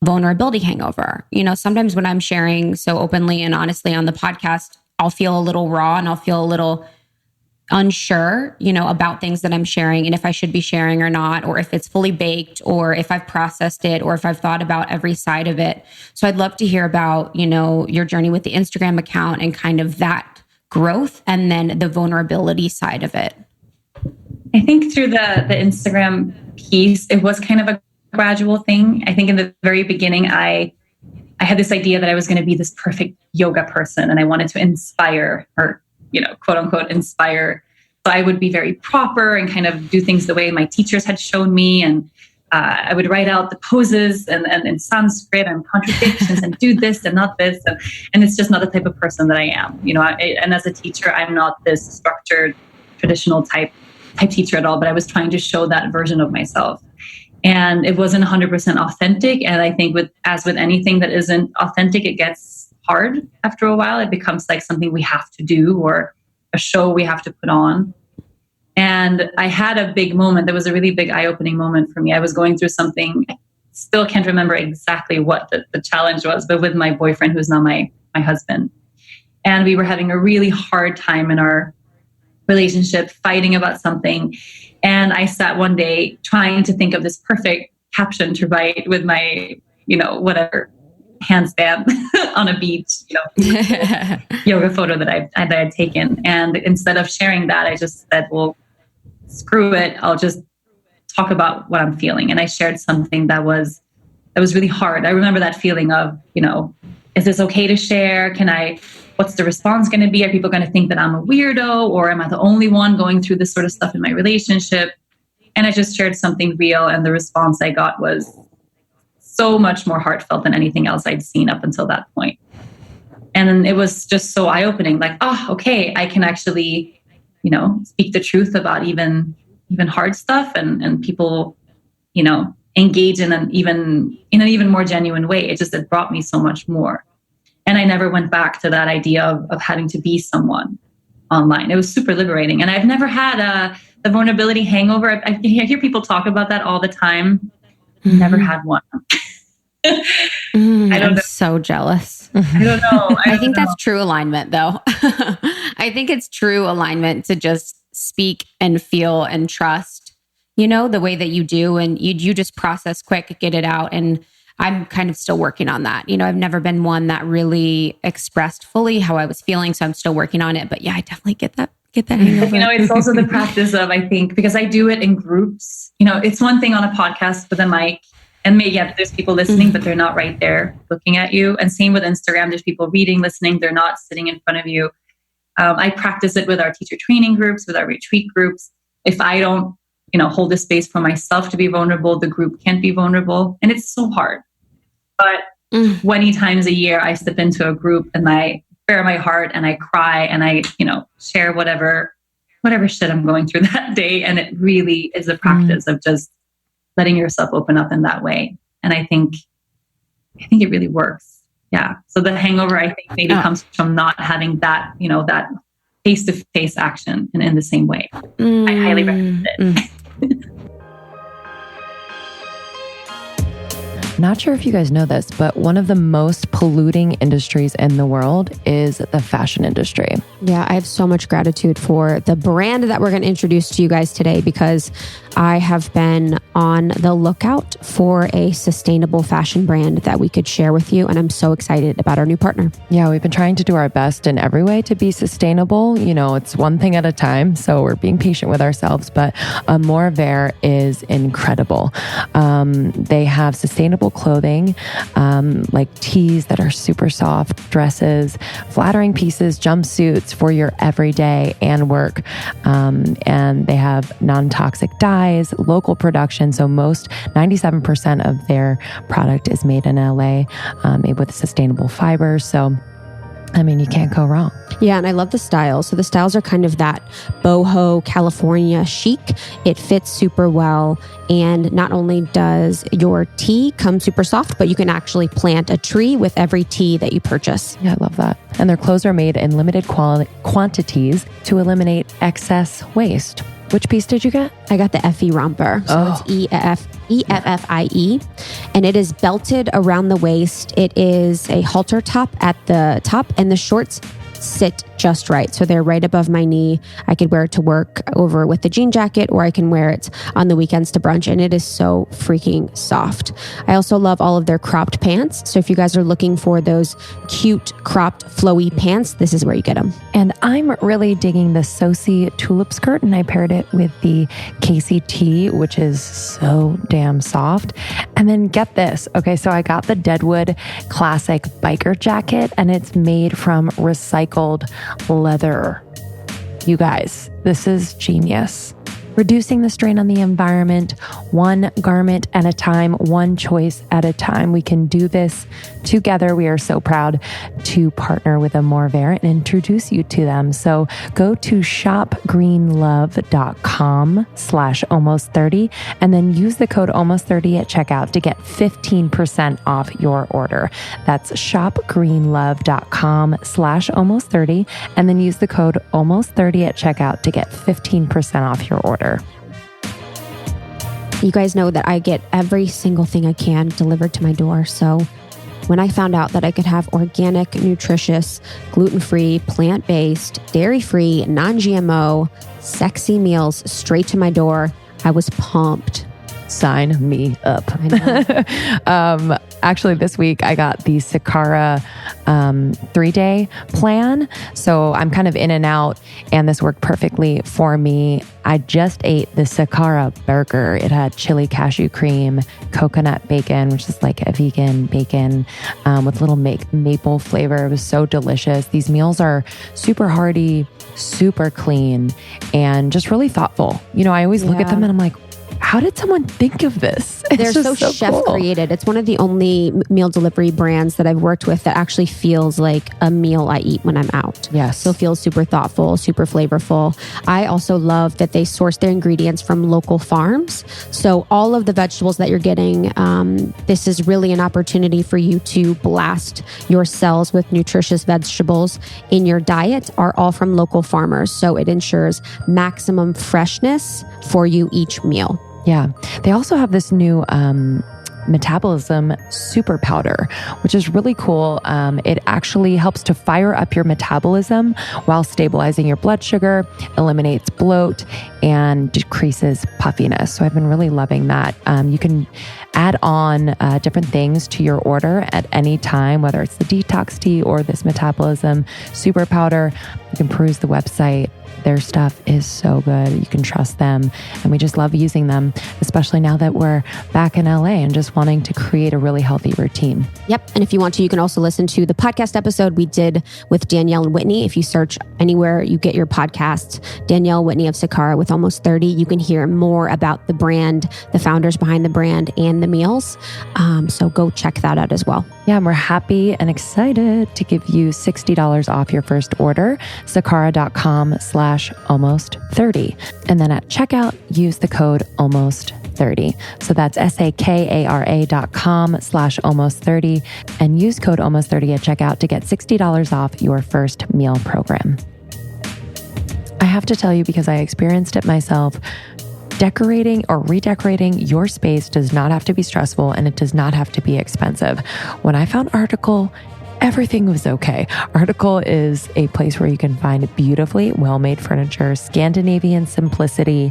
vulnerability hangover? Sometimes when I'm sharing so openly and honestly on the podcast, I'll feel a little raw and I'll feel a little unsure, about things that I'm sharing and if I should be sharing or not, or if it's fully baked, or if I've processed it, or if I've thought about every side of it. So I'd love to hear about, your journey with the Instagram account and kind of that growth and then the vulnerability side of it. I think through the Instagram piece, it was kind of a gradual thing. I think in the very beginning, I had this idea that I was going to be this perfect yoga person and I wanted to inspire or quote unquote, inspire. So I would be very proper and kind of do things the way my teachers had shown me. And I would write out the poses and in Sanskrit and contradictions and do this and not this. And it's just not the type of person that I am. And as a teacher, I'm not this structured, traditional type teacher at all, but I was trying to show that version of myself. And it wasn't 100% authentic. And I think as with anything that isn't authentic, it gets hard after a while. It becomes like something we have to do or a show we have to put on. And I had a big moment. There was a really big eye-opening moment for me. I was going through something. I still can't remember exactly what the challenge was, but with my boyfriend, who's now my husband. And we were having a really hard time in our relationship, fighting about something. And I sat one day trying to think of this perfect caption to write with my, whatever, handstand on a beach, yoga photo that I had taken. And instead of sharing that, I just said, well, screw it. I'll just talk about what I'm feeling. And I shared something that was really hard. I remember that feeling of, is this okay to share? What's the response going to be? Are people going to think that I'm a weirdo, or am I the only one going through this sort of stuff in my relationship? And I just shared something real. And the response I got was so much more heartfelt than anything else I'd seen up until that point. And it was just so eye-opening, like, oh, okay, I can actually, speak the truth about even hard stuff and people, engage in an even more genuine way. It brought me so much more. And I never went back to that idea of having to be someone online. It was super liberating. And I've never had the vulnerability hangover. I hear people talk about that all the time. Mm-hmm. Never had one. I'm so jealous. I don't know. I think that's true alignment, though. I think it's true alignment to just speak and feel and trust, the way that you do. And you just process quick, get it out. And I'm kind of still working on that. I've never been one that really expressed fully how I was feeling. So I'm still working on it. But yeah, I definitely get that hangover. It's also the practice of, I think, because I do it in groups. It's one thing on a podcast with a mic. And maybe there's people listening, but they're not right there looking at you. And same with Instagram. There's people reading, listening. They're not sitting in front of you. I practice it with our teacher training groups, with our retreat groups. If I don't, hold the space for myself to be vulnerable, the group can't be vulnerable. And it's so hard. But 20 times a year, I step into a group and I bare my heart and I cry and I, share whatever shit I'm going through that day. And it really is a practice of just letting yourself open up in that way. And I think it really works. Yeah. So the hangover, I think maybe comes from not having that, that face-to-face action in the same way. I highly recommend it. Not sure if you guys know this, but one of the most polluting industries in the world is the fashion industry. Yeah, I have so much gratitude for the brand that we're going to introduce to you guys today, because I have been on the lookout for a sustainable fashion brand that we could share with you. And I'm so excited about our new partner. Yeah, we've been trying to do our best in every way to be sustainable. It's one thing at a time. So we're being patient with ourselves, but Moravere is incredible. They have sustainable clothing, like tees that are super soft, dresses, flattering pieces, jumpsuits for your everyday and work. And they have non-toxic dyes, local production. So most 97% of their product is made in LA, made with sustainable fibers. So you can't go wrong. Yeah, and I love the styles. So the styles are kind of that boho California chic. It fits super well. And not only does your tee come super soft, but you can actually plant a tree with every tee that you purchase. Yeah, I love that. And their clothes are made in limited quantities to eliminate excess waste. Which piece did you get? I got the Effie romper. So it's EFFIE. And it is belted around the waist. It is a halter top at the top, and the shorts sit just right. So they're right above my knee. I could wear it to work over with the jean jacket, or I can wear it on the weekends to brunch. And it is so freaking soft. I also love all of their cropped pants. So if you guys are looking for those cute cropped flowy pants, this is where you get them. And I'm really digging the Soci tulip skirt, and I paired it with the KCT, which is so damn soft. And then get this. Okay, so I got the Deadwood Classic biker jacket, and it's made from recycled leather. You guys, this is genius. Reducing the strain on the environment, one garment at a time, one choice at a time. We can do this together. We are so proud to partner with Moravere and introduce you to them. So go to shopgreenlove.com/almost30 and then use the code almost30 at checkout to get 15% off your order. That's shopgreenlove.com/almost30 and then use the code almost30 at checkout to get 15% off your order. You guys know that I get every single thing I can delivered to my door. So when I found out that I could have organic, nutritious, gluten-free, plant-based, dairy-free, non-GMO, sexy meals straight to my door, I was pumped. Sign me up. I know. Actually, this week I got the Sakara 3-day plan. So I'm kind of in and out, and this worked perfectly for me. I just ate the Sakara burger. It had chili cashew cream, coconut bacon, which is like a vegan bacon with little maple flavor. It was so delicious. These meals are super hearty, super clean, and just really thoughtful. I always look at them and I'm like, how did someone think of this? They're so chef cool. created. It's one of the only meal delivery brands that I've worked with that actually feels like a meal I eat when I'm out. Yes. So it feels super thoughtful, super flavorful. I also love that they source their ingredients from local farms. So all of the vegetables that you're getting, this is really an opportunity for you to blast your cells with nutritious vegetables in your diet, are all from local farmers. So it ensures maximum freshness for you each meal. Yeah. They also have this new metabolism super powder, which is really cool. It actually helps to fire up your metabolism while stabilizing your blood sugar, eliminates bloat, and decreases puffiness. So I've been really loving that. You can add on different things to your order at any time, whether it's the detox tea or this metabolism super powder. You can peruse the website. Their stuff is so good. You can trust them. And we just love using them, especially now that we're back in LA and just wanting to create a really healthy routine. Yep. And if you want to, you can also listen to the podcast episode we did with Danielle and Whitney. If you search anywhere you get your podcasts, Danielle Whitney of Sakara with Almost 30, you can hear more about the brand, the founders behind the brand, and the meals. So go check that out as well. Yeah, and we're happy and excited to give you $60 off your first order, sakara.com/almost30. And then at checkout, use the code almost30. So that's sakara.com/almost30 and use code almost30 at checkout to get $60 off your first meal program. I have to tell you, because I experienced it myself, decorating or redecorating your space does not have to be stressful and it does not have to be expensive. When I found Article, everything was okay. Article is a place where you can find beautifully well-made furniture, Scandinavian simplicity,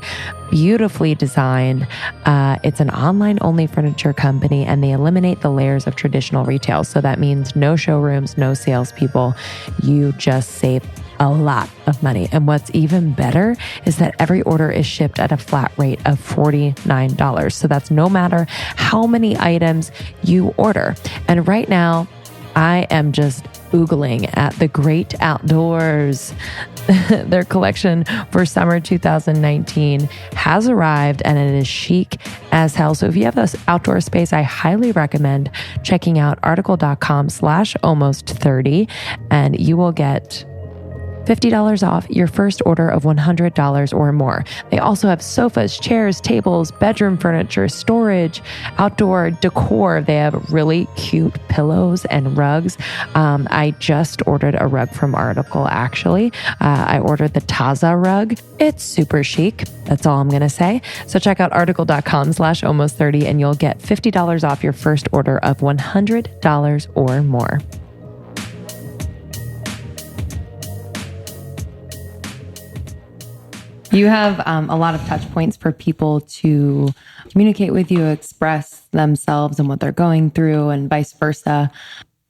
beautifully designed. It's an online-only furniture company, and they eliminate the layers of traditional retail. So that means no showrooms, no salespeople. You just save a lot of money. And what's even better is that every order is shipped at a flat rate of $49. So that's no matter how many items you order. And right now, I am just oogling at the Great Outdoors. Their collection for summer 2019 has arrived, and it is chic as hell. So if you have this outdoor space, I highly recommend checking out article.com/almost30, and you will get $50 off your first order of $100 or more. They also have sofas, chairs, tables, bedroom furniture, storage, outdoor decor. They have really cute pillows and rugs. I just ordered a rug from Article, actually. I ordered the Taza rug. It's super chic. That's all I'm going to say. So check out article.com/almost30 and you'll get $50 off your first order of $100 or more. You have a lot of touch points for people to communicate with you, express themselves and what they're going through, and vice versa.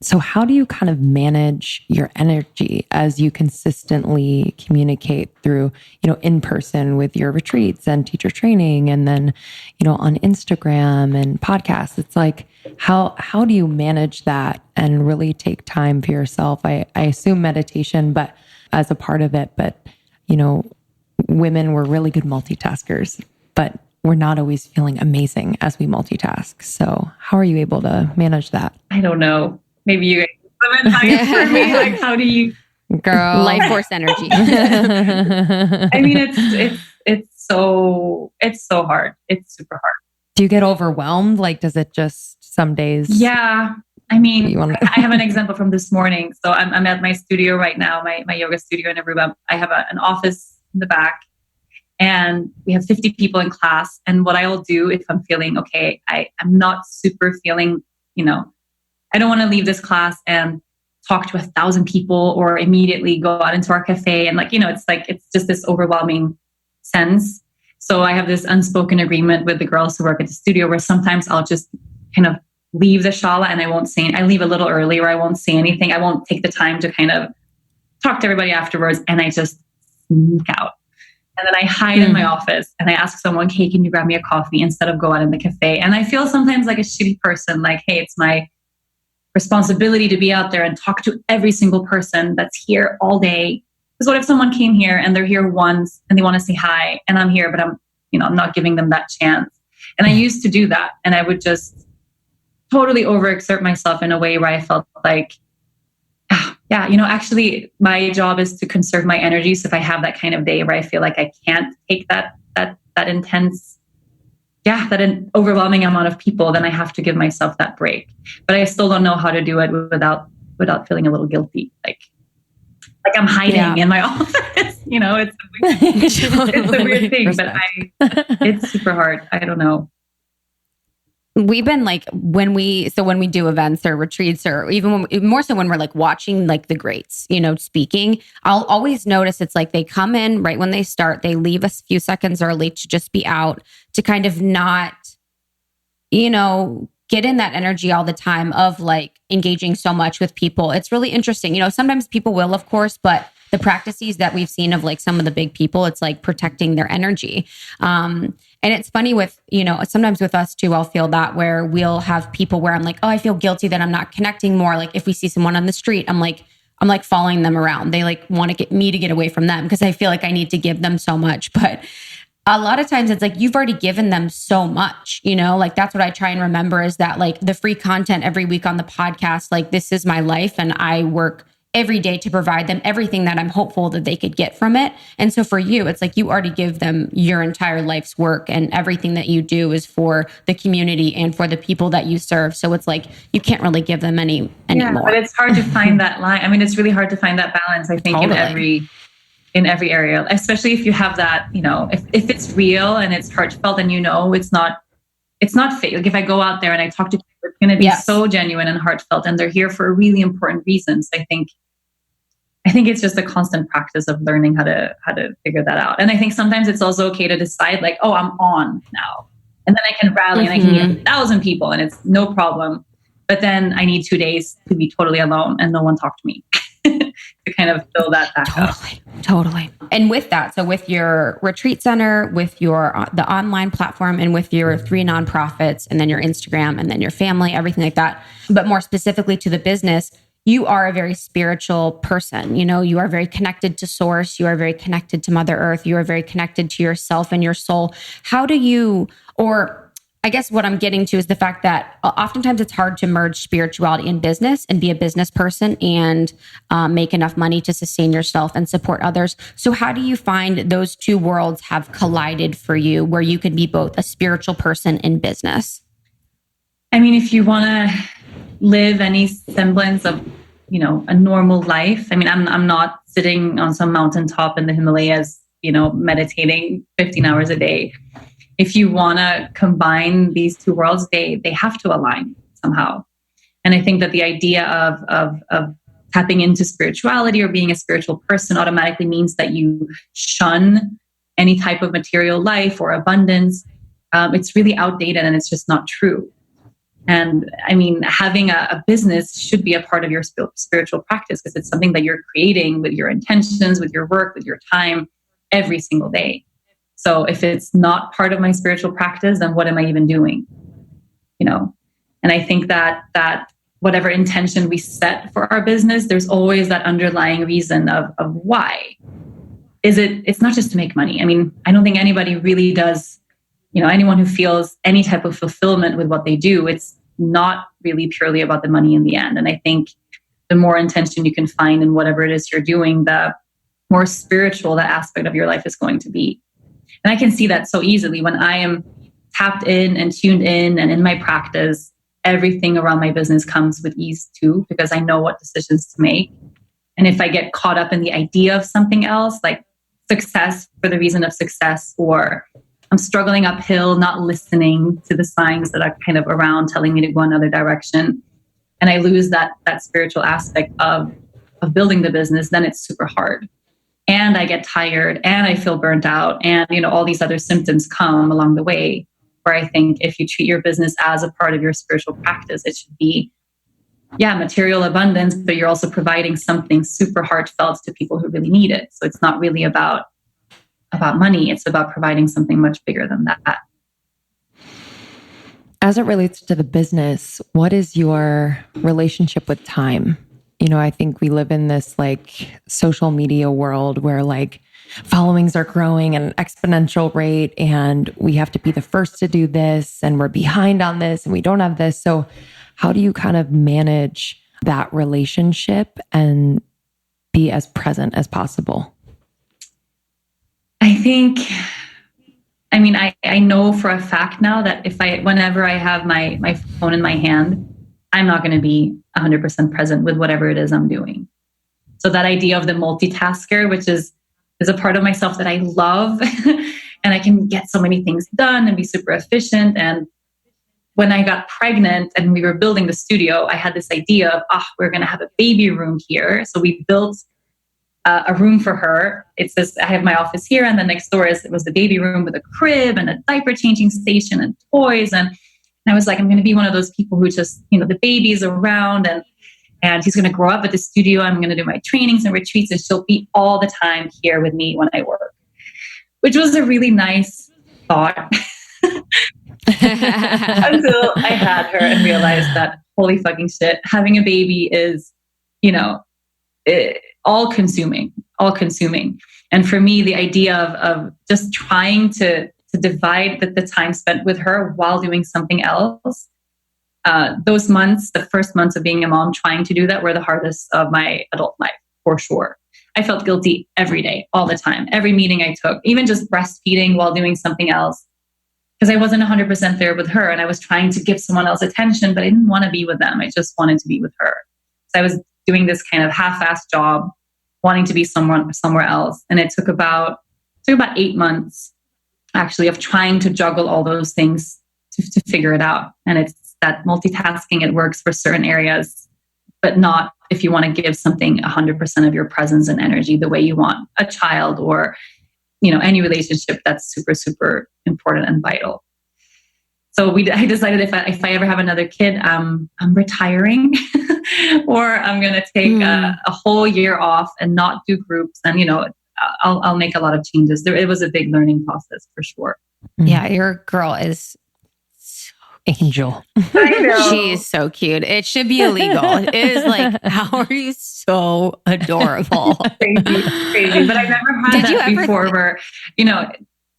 So how do you kind of manage your energy as you consistently communicate through, in person with your retreats and teacher training, and then, on Instagram and podcasts? It's like, how do you manage that and really take time for yourself? I assume meditation, but as a part of it, but, women were really good multitaskers, but we're not always feeling amazing as we multitask. So how are you able to manage that? I don't know. Maybe you guys have some advice for me. Like, how do you... Girl. Life force energy. I mean, it's so hard. It's super hard. Do you get overwhelmed? Like, does it just some days? Yeah. I mean, I have an example from this morning. So I'm at my studio right now, my yoga studio in Aruba. I have an office in the back, and we have 50 people in class. And what I will do if I'm feeling okay, I'm not super feeling, I don't want to leave this class and talk to 1,000 people or immediately go out into our cafe. And it's just this overwhelming sense. So I have this unspoken agreement with the girls who work at the studio where sometimes I'll just kind of leave the shala and I leave a little early, or I won't say anything. I won't take the time to kind of talk to everybody afterwards. And I just sneak out. And then I hide in my office and I ask someone, hey, can you grab me a coffee, instead of go out in the cafe? And I feel sometimes like a shitty person, like, hey, it's my responsibility to be out there and talk to every single person that's here all day. Because what if someone came here and they're here once and they want to say hi, and I'm here, but I'm not giving them that chance. And I used to do that. And I would just totally overexert myself in a way where I felt like, actually my job is to conserve my energy. So if I have that kind of day where I feel like I can't take that intense, that overwhelming amount of people, then I have to give myself that break. But I still don't know how to do it without feeling a little guilty. Like I'm hiding in my office. It's a weird thing, but it's super hard. I don't know. We've been like, when we do events or retreats, or even more so when we're like watching like the greats, speaking, I'll always notice it's like they come in right when they start, they leave a few seconds early to just be out, to kind of not, get in that energy all the time of like engaging so much with people. It's really interesting. Sometimes people will, of course, but the practices that we've seen of like some of the big people, it's like protecting their energy. And it's funny with, sometimes with us too, I'll feel that where we'll have people where I'm like, oh, I feel guilty that I'm not connecting more. Like if we see someone on the street, I'm like following them around. They like want to get me to get away from them because I feel like I need to give them so much. But a lot of times it's like you've already given them so much, like that's what I try and remember is that like the free content every week on the podcast, like this is my life and I work every day to provide them everything that I'm hopeful that they could get from it. And so for you, it's like you already give them your entire life's work and everything that you do is for the community and for the people that you serve. So it's like you can't really give them any more. But it's hard to find that line. I mean, it's really hard to find that balance, I think, in every area, especially if you have that, if it's real and it's heartfelt and it's not fake. Like if I go out there and I talk to people, it's going to be so genuine and heartfelt and they're here for really important reasons. I think it's just a constant practice of learning how to figure that out. And I think sometimes it's also okay to decide like, oh, I'm on now. And then I can rally and I can meet 1,000 people and it's no problem. But then I need 2 days to be totally alone and no one talk to me to kind of fill that back up. Totally. And with that, so with your retreat center, with your the online platform, and with your 3 nonprofits, and then your Instagram, and then your family, everything like that. But more specifically to the business, you are a very spiritual person. You are very connected to source. You are very connected to Mother Earth. You are very connected to yourself and your soul. How do you, or I guess what I'm getting to is the fact that oftentimes it's hard to merge spirituality and business and be a business person and make enough money to sustain yourself and support others. So how do you find those two worlds have collided for you where you can be both a spiritual person and business? I mean, if you want to live any semblance of, a normal life, I mean, I'm not sitting on some mountaintop in the Himalayas, meditating 15 hours a day. If you want to combine these two worlds, they have to align somehow. And I think that the idea of tapping into spirituality or being a spiritual person automatically means that you shun any type of material life or abundance. It's really outdated and it's just not true. And I mean, having a business should be a part of your spiritual practice because it's something that you're creating with your intentions, with your work, with your time every single day. So if it's not part of my spiritual practice, then what am I even doing? And I think that whatever intention we set for our business, there's always that underlying reason of why. It's not just to make money. I mean, I don't think anybody really does, anyone who feels any type of fulfillment with what they do, it's not really purely about the money in the end. And I think the more intention you can find in whatever it is you're doing, the more spiritual that aspect of your life is going to be. And I can see that so easily when I am tapped in and tuned in and in my practice, everything around my business comes with ease too, because I know what decisions to make. And if I get caught up in the idea of something else, like success for the reason of success, or I'm struggling uphill, not listening to the signs that are kind of around telling me to go another direction, and I lose that spiritual aspect of building the business, then it's super hard. And I get tired and I feel burnt out and, all these other symptoms come along the way, where I think if you treat your business as a part of your spiritual practice, it should be, material abundance, but you're also providing something super heartfelt to people who really need it. So it's not really about money. It's about providing something much bigger than that. As it relates to the business, what is your relationship with time? I think we live in this social media world where followings are growing at an exponential rate and we have to be the first to do this and we're behind on this and we don't have this. So how do you kind of manage that relationship and be as present as possible? I know for a fact now that whenever I have my phone in my hand, I'm not going to be 100% present with whatever it is I'm doing. So that idea of the multitasker, which is a part of myself that I love, and I can get so many things done and be super efficient. And when I got pregnant and we were building the studio, I had this idea of, we're going to have a baby room here. So we built a room for her. I have my office here, and then next door was the baby room with a crib and a diaper changing station and toys. And I was like, I'm going to be one of those people who just, the baby's around and he's going to grow up at the studio. I'm going to do my trainings and retreats and she'll be all the time here with me when I work, which was a really nice thought until I had her and realized that, holy fucking shit, having a baby is, all consuming all consuming. And for me, the idea of just trying to divide the time spent with her while doing something else, those months, the first months of being a mom, trying to do that were the hardest of my adult life, for sure. I felt guilty every day, all the time, every meeting I took, even just breastfeeding while doing something else, because I wasn't 100% there with her, and I was trying to give someone else attention, but I didn't want to be with them. I just wanted to be with her. So I was doing this kind of half-assed job, wanting to be somewhere else. And it took about 8 months, actually, of trying to juggle all those things to figure it out. And it's that multitasking, it works for certain areas, but not if you want to give something 100% of your presence and energy the way you want a child or, any relationship that's super, super important and vital. So I decided if I ever have another kid, I'm retiring or I'm going to take a whole year off and not do groups. And, I'll make a lot of changes. It was a big learning process for sure. Yeah, your girl is angel. I know. She is so cute. It should be illegal. It is like, how are you so adorable? Crazy. But I've never had that before where,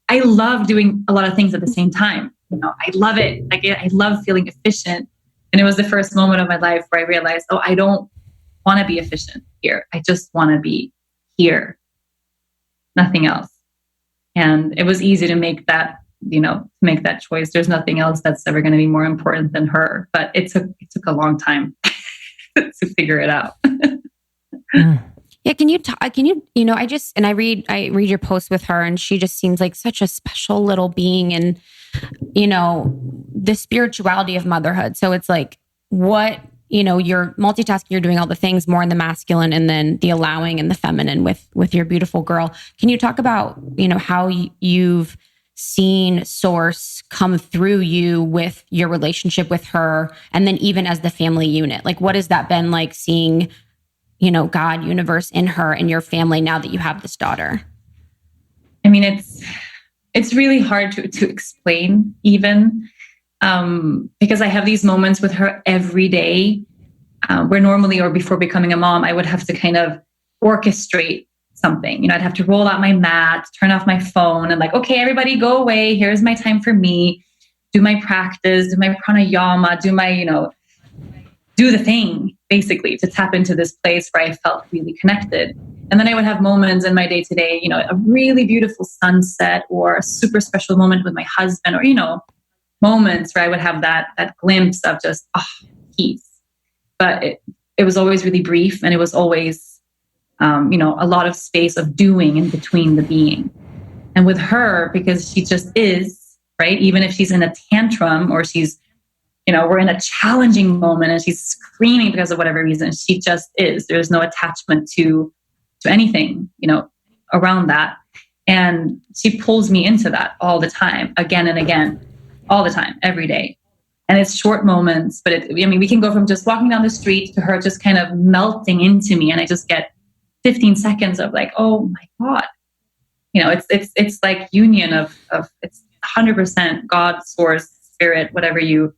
I love doing a lot of things at the same time. I love it. Like I love feeling efficient. And it was the first moment of my life where I realized, I don't want to be efficient here. I just want to be here. Nothing else. And it was easy to make that, make that choice. There's nothing else that's ever going to be more important than her. But it took a long time to figure it out. Yeah. Can you, I read your post with her, and she just seems like such a special little being, and, the spirituality of motherhood. So it's like, you're multitasking, you're doing all the things more in the masculine, and then the allowing and the feminine with your beautiful girl. Can you talk about, how you've seen Source come through you with your relationship with her, and then even as the family unit? Like, what has that been like seeing, God, universe in her and your family now that you have this daughter? I mean, it's really hard to explain even, because I have these moments with her every day, where normally, or before becoming a mom, I would have to kind of orchestrate something. I'd have to roll out my mat, turn off my phone, and like, okay, everybody go away. Here's my time for me. Do my practice, do my pranayama, do my, do the thing, basically, to tap into this place where I felt really connected. And then I would have moments in my day-to-day, a really beautiful sunset or a super special moment with my husband, or, moments where I would have that glimpse of just peace. But it was always really brief, and it was always, a lot of space of doing in between the being. And with her, because she just is, right? Even if she's in a tantrum, or she's, we're in a challenging moment and she's screaming because of whatever reason, she just is. There's no attachment to anything, around that. And she pulls me into that all the time, again and again, all the time, every day. And it's short moments, but we can go from just walking down the street to her just kind of melting into me. And I just get 15 seconds of like, oh my God, it's like union of it's 100% God, source, spirit, whatever you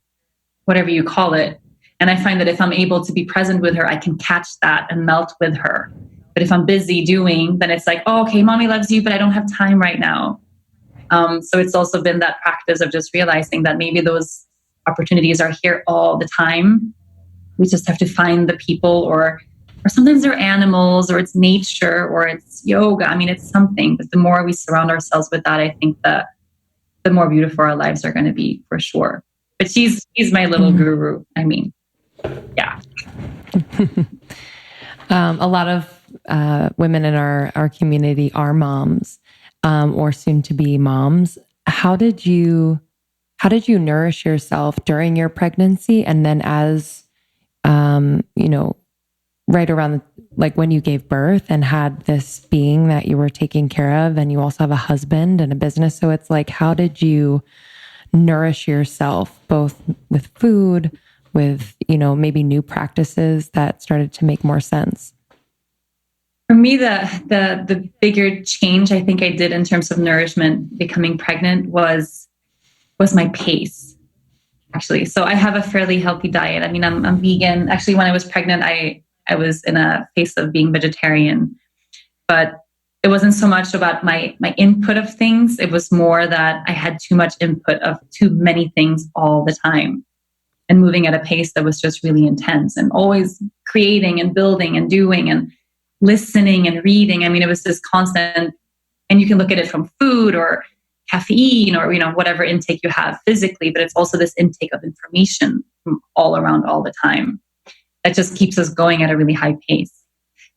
call it. And I find that if I'm able to be present with her, I can catch that and melt with her. But if I'm busy doing, then it's like, oh, okay, mommy loves you, but I don't have time right now. So it's also been that practice of just realizing that maybe those opportunities are here all the time. We just have to find the people, or sometimes they're animals, or it's nature, or it's yoga. I mean, it's something. But the more we surround ourselves with that, I think the more beautiful our lives are going to be, for sure. But she's my little guru. I mean, yeah. A lot of women in our community are moms, or soon to be moms. How did you nourish yourself during your pregnancy, and then as right around like when you gave birth and had this being that you were taking care of, and you also have a husband and a business? So it's like, how did you nourish yourself, both with food, with maybe new practices that started to make more sense? For me, the bigger change I think I did in terms of nourishment becoming pregnant was my pace, actually. So I have a fairly healthy diet. I mean, I'm vegan. Actually, when I was pregnant, I was in a phase of being vegetarian. but it wasn't so much about my input of things. It was more that I had too much input of too many things all the time and moving at a pace that was just really intense and always creating and building and doing and listening and reading. I mean, it was this constant, and you can look at it from food or caffeine or, whatever intake you have physically, but it's also this intake of information from all around all the time that just keeps us going at a really high pace.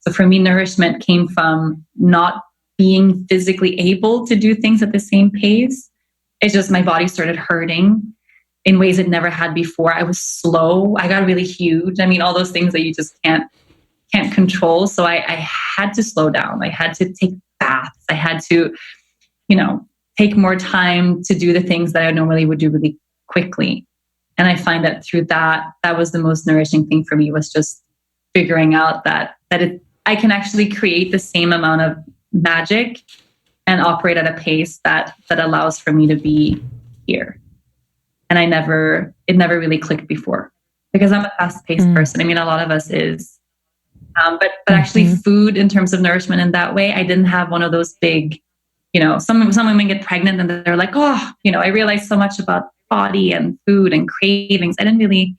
So for me, nourishment came from not being physically able to do things at the same pace. It's just my body started hurting in ways it never had before. I was slow. I got really huge. I mean, all those things that you just can't control. So I had to slow down. I had to take baths. I had to, take more time to do the things that I normally would do really quickly. And I find that through that was the most nourishing thing for me, was just figuring out that I can actually create the same amount of magic and operate at a pace that allows for me to be here. And it never really clicked before, because I'm a fast-paced person. I mean, a lot of us is, but actually food in terms of nourishment in that way, I didn't have one of those big, some women get pregnant and they're like, oh, I realized so much about body and food and cravings. I didn't really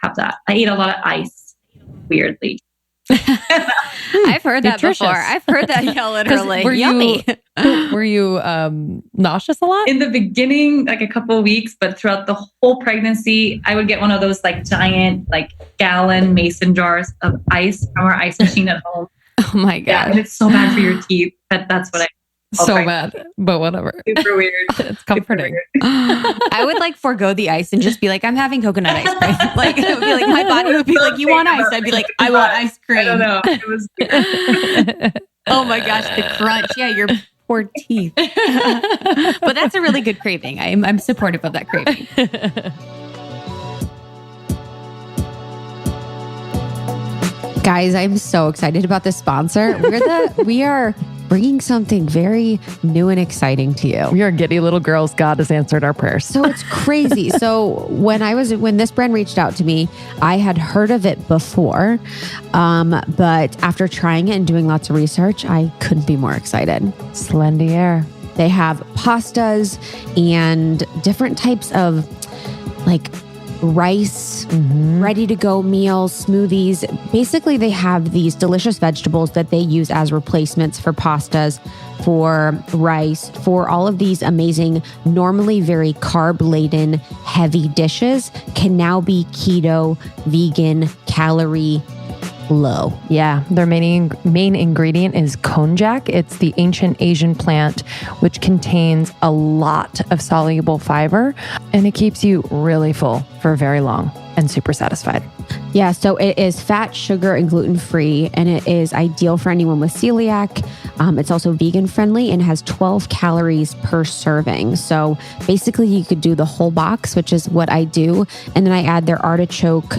have that. I ate a lot of ice, weirdly. I've heard that before. I've heard that, literally. Yummy. Were you nauseous a lot? In the beginning, like a couple of weeks, but throughout the whole pregnancy, I would get one of those giant, gallon mason jars of ice from our ice machine at home. Oh my God. Yeah, and it's so bad for your teeth. That's what so bad, but whatever. Super weird. It's comforting. I would forego the ice and just be like, I'm having coconut ice cream. It would be like, my body would be like, you want ice? I'd be like, I want ice cream. I don't know. It was weird. Oh my gosh, the crunch. Yeah, your poor teeth. But that's a really good craving. I'm supportive of that craving. Guys, I'm so excited about this sponsor. We are bringing something very new and exciting to you. We are giddy little girls. God has answered our prayers. So it's crazy. So when this brand reached out to me, I had heard of it before, but after trying it and doing lots of research, I couldn't be more excited. Slendier. They have pastas and different types of rice, ready to go meals, smoothies. Basically, they have these delicious vegetables that they use as replacements for pastas, for rice, for all of these amazing, normally very carb-laden, heavy dishes can now be keto, vegan, calorie low. Yeah, their main ingredient is konjac. It's the ancient Asian plant, which contains a lot of soluble fiber, and it keeps you really full for very long and super satisfied. Yeah, so it is fat, sugar, and gluten-free, and it is ideal for anyone with celiac. It's also vegan-friendly and has 12 calories per serving. So basically, you could do the whole box, which is what I do, and then I add their artichoke.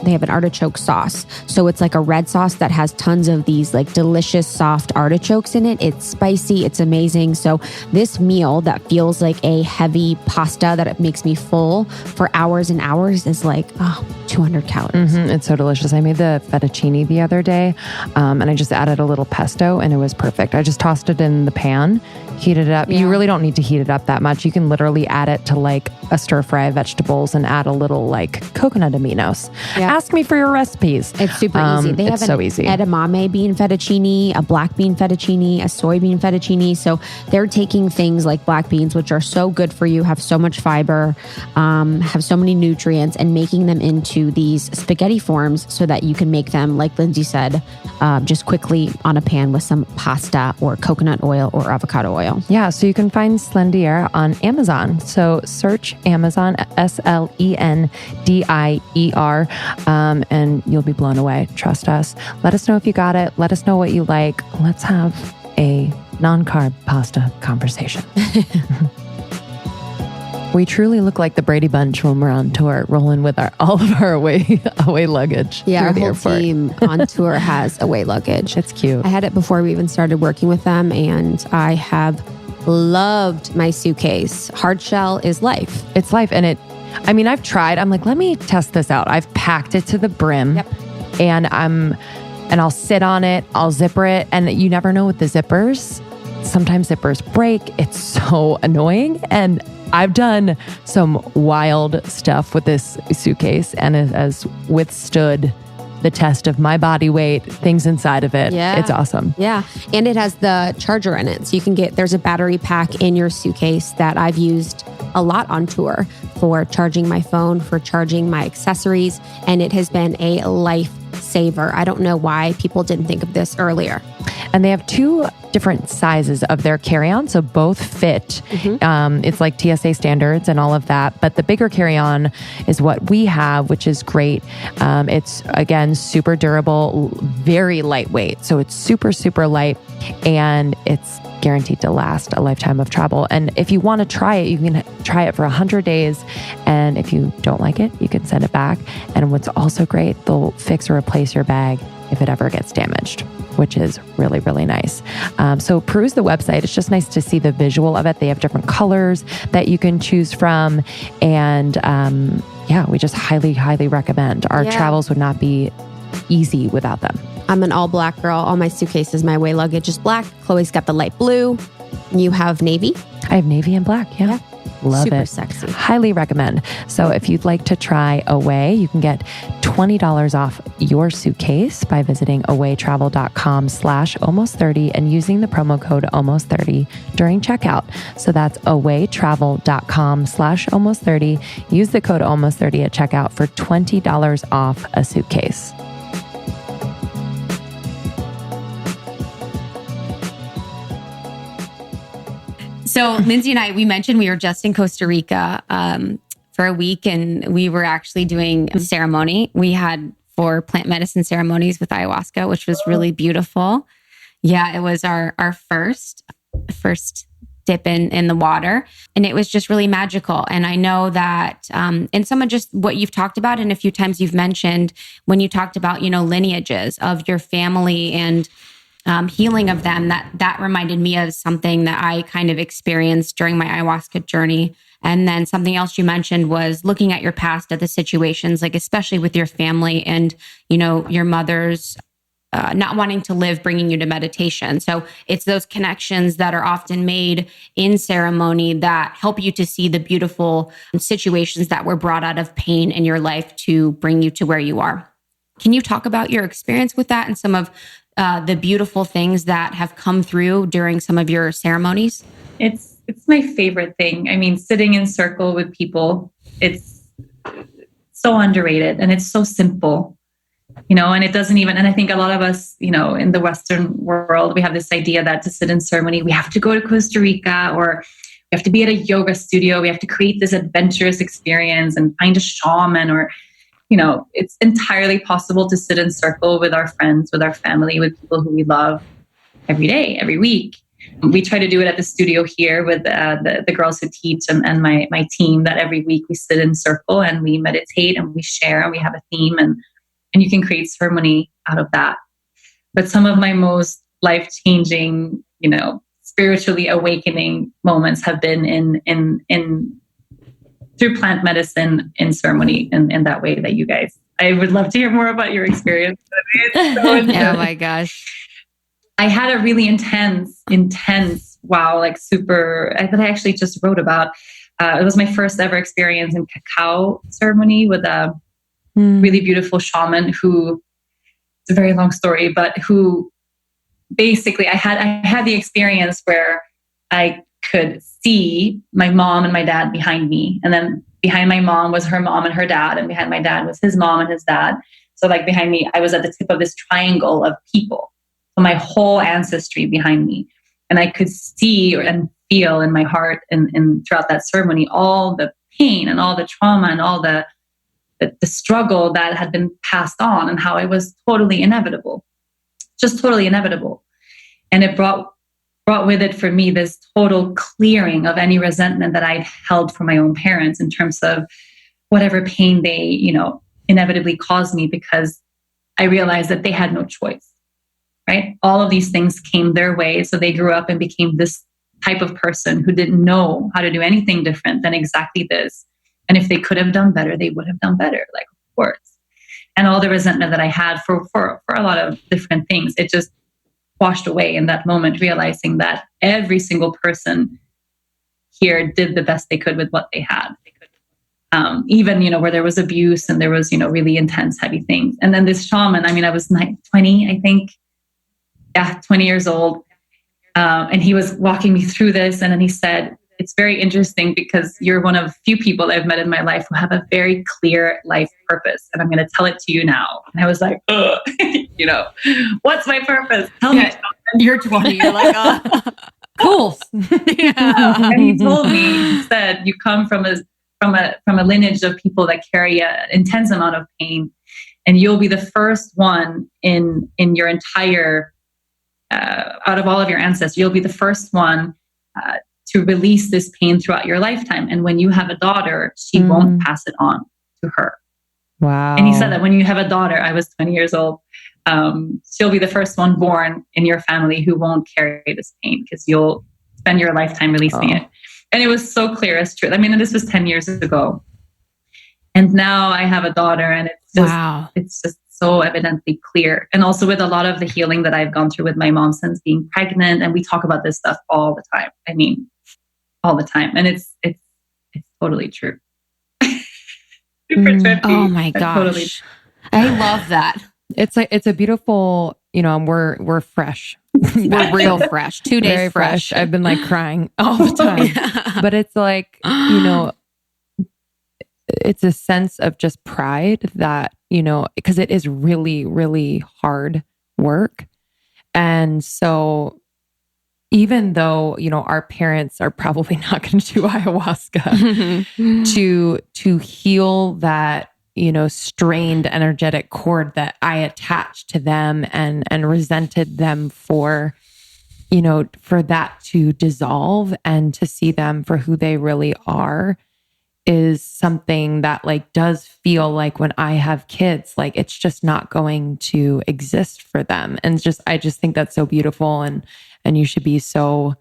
They have an artichoke sauce. So it's like a red sauce that has tons of these delicious, soft artichokes in it. It's spicy. It's amazing. So this meal that feels like a heavy pasta that it makes me full for hours and hours is 200 calories. It's so delicious. I made the fettuccine the other day, and I just added a little pesto, and it was perfect. I just tossed it in the pan, heated it up. Yeah. You really don't need to heat it up that much. You can literally add it to a stir fry of vegetables and add a little coconut aminos. Yeah. Ask me for your recipes. It's super easy. They have an easy edamame bean fettuccine, a black bean fettuccine, a soybean fettuccine. So they're taking things like black beans, which are so good for you, have so much fiber, have so many nutrients, and making them into these spaghetti forms so that you can make them, like Lindsay said, just quickly on a pan with some pasta or coconut oil or avocado oil. Yeah, so you can find Slendier on Amazon. So search Amazon, Slendier, and you'll be blown away. Trust us. Let us know if you got it. Let us know what you like. Let's have a non-carb pasta conversation. We truly look like the Brady Bunch when we're on tour, rolling with all of our away luggage. Yeah, our through the whole airport. team on tour has away luggage. It's cute. I had it before we even started working with them, and I have loved my suitcase. Hard shell is life. It's life. And I've tried. I'm like, let me test this out. I've packed it to the brim. Yep. And and I'll sit on it, I'll zipper it, and you never know with the zippers. Sometimes zippers break. It's so annoying. And I've done some wild stuff with this suitcase, and it has withstood the test of my body weight, things inside of it. Yeah. It's awesome. Yeah. And it has the charger in it. So you can there's a battery pack in your suitcase that I've used a lot on tour for charging my phone, for charging my accessories. And it has been a lifesaver. I don't know why people didn't think of this earlier. And they have 2 different sizes of their carry-on. So both fit. It's like TSA standards and all of that. But the bigger carry-on is what we have, which is great. It's, again, super durable, very lightweight. So it's super, super light. And it's guaranteed to last a lifetime of travel. And if you want to try it, you can try it for 100 days. And if you don't like it, you can send it back. And what's also great, they'll fix or replace your bag if it ever gets damaged, which is really, really nice. So peruse the website. It's just nice to see the visual of it. They have different colors that you can choose from. And we just highly, highly recommend. Our travels would not be easy without them. I'm an all black girl. All my suitcases, my way luggage is black. Chloe's got the light blue. You have navy? I have navy and black. Yeah. Love Super it. sexy. Highly recommend. So if you'd like to try Away, you can get $20 off your suitcase by visiting awaytravel.com/almost30 and using the promo code almost30 during checkout. So that's awaytravel.com/almost30. Use the code almost30 at checkout for $20 off a suitcase. So Lindsay and I, we mentioned we were just in Costa Rica for a week, and we were actually doing a ceremony. We had 4 plant medicine ceremonies with ayahuasca, which was really beautiful. Yeah, it was our first dip in the water, and it was just really magical. And I know that, and some of just what you've talked about, and a few times you've mentioned when you talked about, lineages of your family and healing of them, that reminded me of something that I kind of experienced during my ayahuasca journey. And then something else you mentioned was looking at your past, at the situations, like especially with your family and, your mother's not wanting to live, bringing you to meditation. So it's those connections that are often made in ceremony that help you to see the beautiful situations that were brought out of pain in your life to bring you to where you are. Can you talk about your experience with that and some of the beautiful things that have come through during some of your ceremonies? It's my favorite thing. I mean, sitting in circle with people, it's so underrated and it's so simple, and it doesn't even, and I think a lot of us, in the Western world, we have this idea that to sit in ceremony, we have to go to Costa Rica or we have to be at a yoga studio. We have to create this adventurous experience and find a shaman or it's entirely possible to sit in circle with our friends, with our family, with people who we love every day, every week. We try to do it at the studio here with the girls who teach and my team, that every week we sit in circle and we meditate and we share and we have a theme and you can create ceremony out of that. But some of my most life-changing, spiritually awakening moments have been in through plant medicine in ceremony in that way that you guys, I would love to hear more about your experience. It's so Oh my gosh. I had a really intense, super, that I actually just wrote about. It was my first ever experience in cacao ceremony with a really beautiful shaman who, it's a very long story, but who basically I had the experience where I could see my mom and my dad behind me. And then behind my mom was her mom and her dad. And behind my dad was his mom and his dad. So behind me, I was at the tip of this triangle of people. So my whole ancestry behind me. And I could see and feel in my heart and throughout that ceremony, all the pain and all the trauma and all the struggle that had been passed on and how it was totally inevitable, just totally inevitable. And it brought with it for me this total clearing of any resentment that I'd held for my own parents in terms of whatever pain they, inevitably caused me, because I realized that they had no choice, right? All of these things came their way. So they grew up and became this type of person who didn't know how to do anything different than exactly this. And if they could have done better, they would have done better, of course. and all the resentment that I had for a lot of different things, it just washed away in that moment, realizing that every single person here did the best they could with what they had. Even, where there was abuse and there was, really intense, heavy things. And then this shaman, I was 20, I think. Yeah, 20 years old. And he was walking me through this. And then he said, it's very interesting because you're one of few people I've met in my life who have a very clear life purpose. And I'm going to tell it to you now. And I was like, what's my purpose? Tell me. You're 20. You're like, cool. Yeah. And he told me, he said, you come from a lineage of people that carry an intense amount of pain. And you'll be the first one in your entire, out of all of your ancestors, you'll be the first one to release this pain throughout your lifetime. And when you have a daughter, she won't pass it on to her. Wow. And he said that when you have a daughter, I was 20 years old, she'll be the first one born in your family who won't carry this pain because you'll spend your lifetime releasing it. And it was so clear as truth. And this was 10 years ago. And now I have a daughter, and it's just so evidently clear. And also with a lot of the healing that I've gone through with my mom since being pregnant. And we talk about this stuff all the time. All the time. And it's totally true. Super trippy. Oh my gosh. Totally. I love that. It's a beautiful, we're fresh. We're real fresh. 2 days Very fresh. I've been like crying all the time. But it's like, it's a sense of just pride that, because it is really, really hard work. And so even though, our parents are probably not going to do ayahuasca to heal that, strained energetic cord that I attached to them and resented them for, for that to dissolve and to see them for who they really are is something that does feel like when I have kids, it's just not going to exist for them. And I just think that's so beautiful. And you should be so,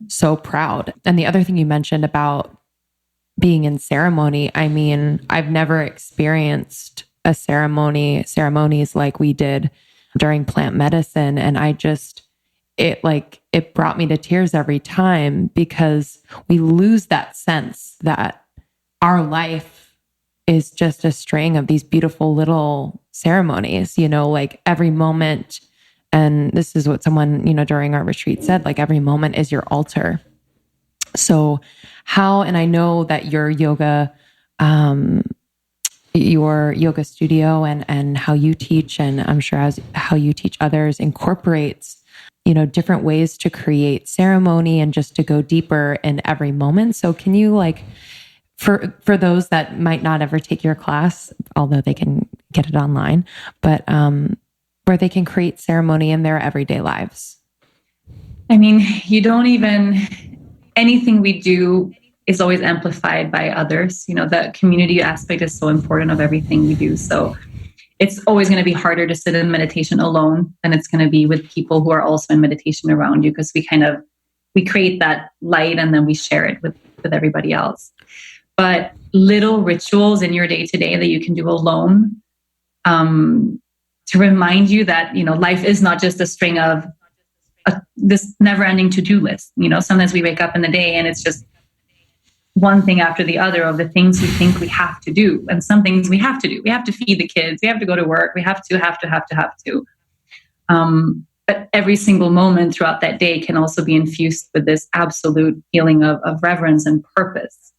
so proud. And the other thing you mentioned about being in ceremony, I've never experienced ceremonies like we did during plant medicine. And it brought me to tears every time because we lose that sense that our life is just a string of these beautiful little ceremonies, every moment. And this is what someone, during our retreat said, every moment is your altar. So and I know that your yoga studio and how you teach, and I'm sure how you teach others incorporates, different ways to create ceremony and just to go deeper in every moment. So can you for those that might not ever take your class, although they can get it online, but where they can create ceremony in their everyday lives? Anything we do is always amplified by others. The community aspect is so important of everything we do. So it's always going to be harder to sit in meditation alone than it's going to be with people who are also in meditation around you, because we create that light and then we share it with everybody else. But little rituals in your day-to-day that you can do alone to remind you that, life is not just a string of this never-ending to-do list. Sometimes we wake up in the day and it's just one thing after the other of the things we think we have to do. And some things we have to do. We have to feed the kids. We have to go to work. We have to. But every single moment throughout that day can also be infused with this absolute feeling of reverence and purpose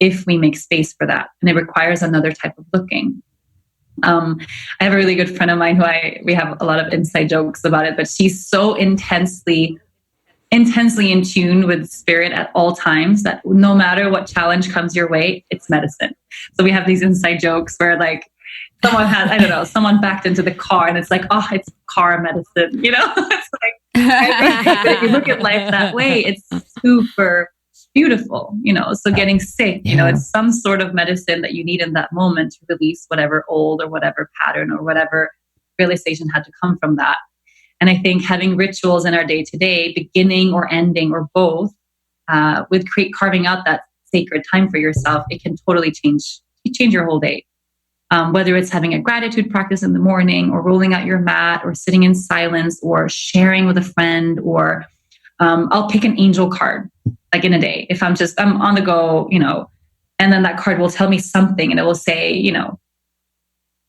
if we make space for that. And it requires another type of looking. I have a really good friend of mine who we have a lot of inside jokes about it, but she's so intensely in tune with spirit at all times that no matter what challenge comes your way, it's medicine. So we have these inside jokes where someone backed into the car and it's it's car medicine, it's if you look at life that way, it's super beautiful, so getting sick, it's some sort of medicine that you need in that moment to release whatever old or whatever pattern or whatever realization had to come from that. And I think having rituals in our day-to-day, beginning or ending or both, carving out that sacred time for yourself, it can totally change your whole day. whether it's having a gratitude practice in the morning or rolling out your mat or sitting in silence or sharing with a friend, or I'll pick an angel card like in a day. If I'm on the go, and then that card will tell me something, and it will say,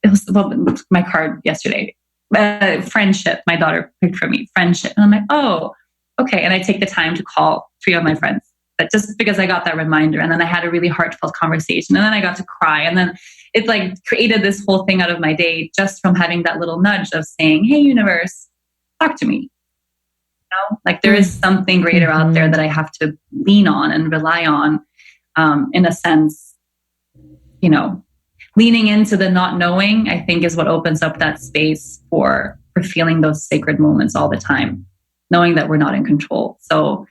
it was my card yesterday, friendship. My daughter picked for me, friendship. And I'm like, oh, okay. And I take the time to call 3 of my friends, but just because I got that reminder. And then I had a really heartfelt conversation, and then I got to cry. And then it like created this whole thing out of my day just from having that little nudge of saying, hey, universe, talk to me. Like there is something greater out there that I have to lean on and rely on, in a sense, leaning into the not knowing, I think, is what opens up that space for feeling those sacred moments all the time, knowing that we're not in control. So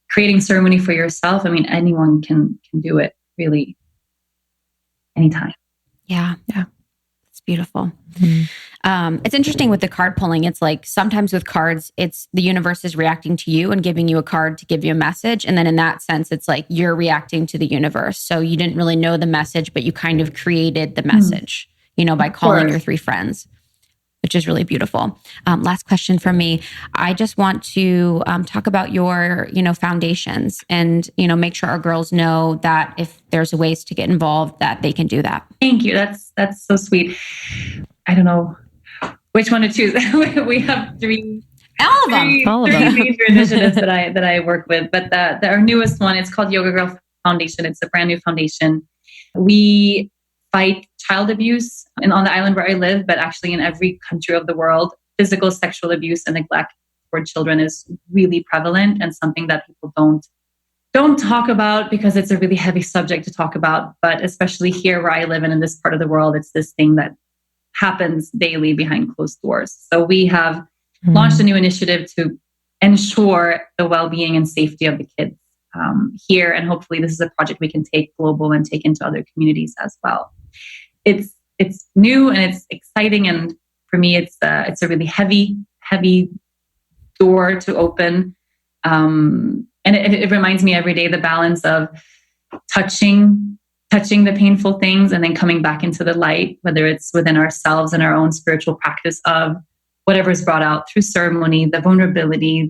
creating ceremony for yourself, I mean, anyone can do it really anytime. Yeah. It's beautiful. It's interesting with the card pulling. It's like sometimes with cards, it's the universe is reacting to you and giving you a card to give you a message. And then in that sense, it's like you're reacting to the universe. So you didn't really know the message, but you kind of created the message, by calling your 3 friends, which is really beautiful. Last question from me. I just want to talk about your, foundations and, make sure our girls know that if there's ways to get involved, that they can do that. Thank you. That's so sweet. I don't know which one to choose. We have 3 major initiatives that I work with, but our newest one, it's called Yoga Girl Foundation. It's a brand new foundation. We fight child abuse and on the island where I live, but actually in every country of the world, physical, sexual abuse and neglect toward children is really prevalent and something that people don't talk about because it's a really heavy subject to talk about. But especially here where I live and in this part of the world, it's this thing that happens daily behind closed doors. So we have launched a new initiative to ensure the well-being and safety of the kids here. And hopefully this is a project we can take global and take into other communities as well. It's new and it's exciting. And for me, it's a really heavy door to open. And it reminds me every day the balance of touching the painful things and then coming back into the light, whether it's within ourselves and our own spiritual practice of whatever is brought out through ceremony, the vulnerability,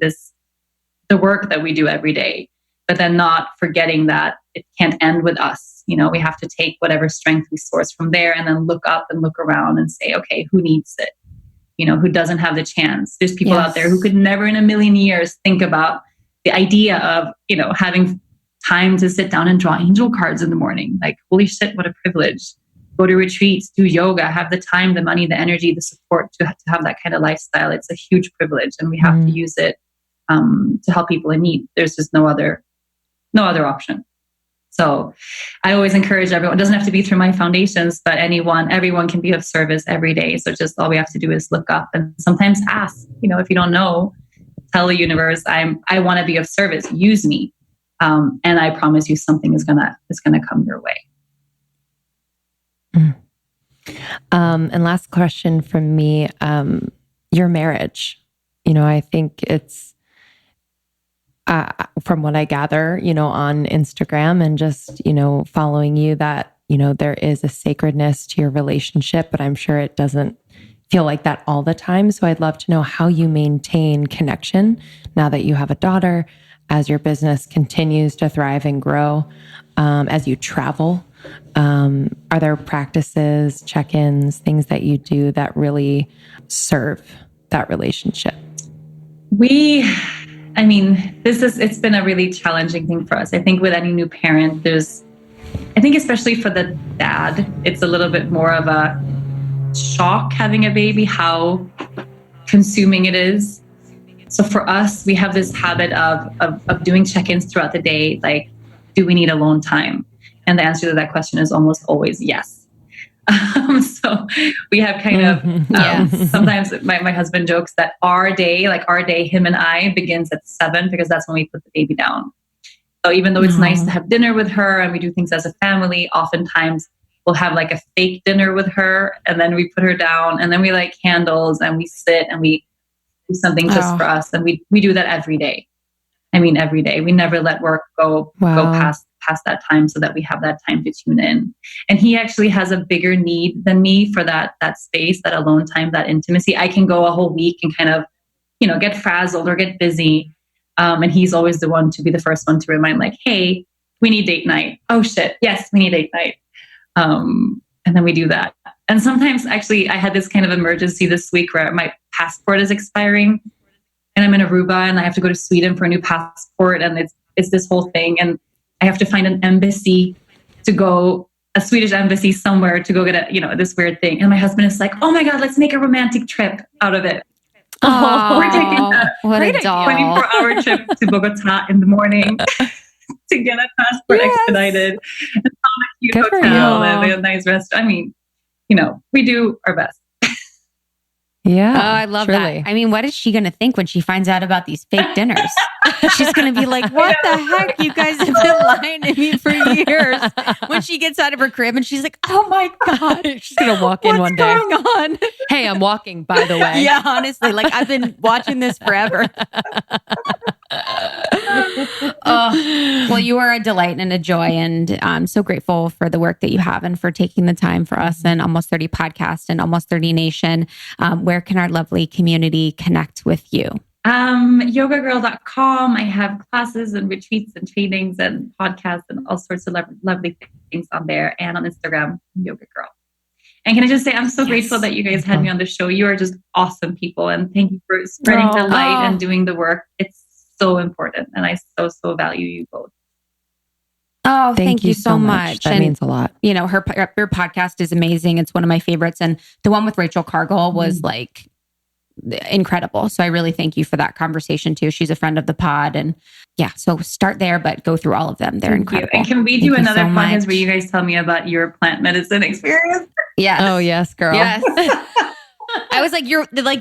the work that we do every day, but then not forgetting that it can't end with us. We have to take whatever strength we source from there and then look up and look around and say, okay, who needs it? Who doesn't have the chance? There's people out there who could never in a million years think about the idea of, having time to sit down and draw angel cards in the morning. Like, holy shit, what a privilege. Go to retreats, do yoga, have the time, the money, the energy, the support to have that kind of lifestyle. It's a huge privilege and we have to use it to help people in need. There's just no other option. So I always encourage everyone, it doesn't have to be through my foundations, but everyone can be of service every day. So just all we have to do is look up and sometimes ask, if you don't know, tell the universe, I want to be of service, use me. And I promise you something is gonna come your way. And last question from me, your marriage, I think it's, from what I gather, on Instagram and just, following you that, there is a sacredness to your relationship, but I'm sure it doesn't feel like that all the time. So I'd love to know how you maintain connection now that you have a daughter, as your business continues to thrive and grow, as you travel. Are there practices, check-ins, things that you do that really serve that relationship? It's been a really challenging thing for us. I think with any new parent, especially for the dad, it's a little bit more of a shock having a baby, how consuming it is. So for us, we have this habit of doing check-ins throughout the day. Like, do we need alone time? And the answer to that question is almost always yes. So we have kind of, sometimes my husband jokes that our day, him and I, begins at 7 because that's when we put the baby down. So even though it's nice to have dinner with her and we do things as a family, oftentimes we'll have like a fake dinner with her and then we put her down and then we light candles and we sit and we do something just for us. And we do that every day. Every day. We never let work go past that time so that we have that time to tune in. And he actually has a bigger need than me for that space, that alone time, that intimacy. I can go a whole week and kind of, get frazzled or get busy. And he's always the one to be the first one to remind, like, hey, we need date night. Oh shit. Yes, we need date night. And then we do that. And sometimes actually I had this kind of emergency this week where my passport is expiring and I'm in Aruba and I have to go to Sweden for a new passport. And it's this whole thing. And I have to find an embassy to go, a Swedish embassy somewhere to go get this weird thing. And my husband is like, oh my God, let's make a romantic trip out of it. Oh, we're taking a 24-hour trip to Bogota in the morning to get a passport expedited. And found a cute hotel and a nice restaurant. I mean, we do our best. Yeah. Oh, I love that. I mean, what is she going to think when she finds out about these fake dinners? She's going to be like, what the heck? You guys have been lying to me for years. When she gets out of her crib and she's like, oh my God. She's going to walk in one day. What's going on? Hey, I'm walking, by the way. Yeah, honestly, like I've been watching this forever. Well, you are a delight and a joy. And I'm so grateful for the work that you have and for taking the time for us and Almost 30 Podcast and Almost 30 Nation. Where can our lovely community connect with you? Yogagirl.com. I have classes and retreats and trainings and podcasts and all sorts of lovely things on there, and on Instagram, Yoga Girl. And can I just say, I'm so grateful that you guys had me on the show. You are just awesome people. And thank you for spreading the light and doing the work. It's so important. And I so value you both. Oh, thank you so much. That means a lot. Your podcast is amazing. It's one of my favorites. And the one with Rachel Cargill was like incredible. So I really thank you for that conversation too. She's a friend of the pod. And yeah, so start there, but go through all of them. They're incredible. And can we do another podcast where you guys tell me about your plant medicine experience? Yes. Oh, yes, girl. Yes. I was like,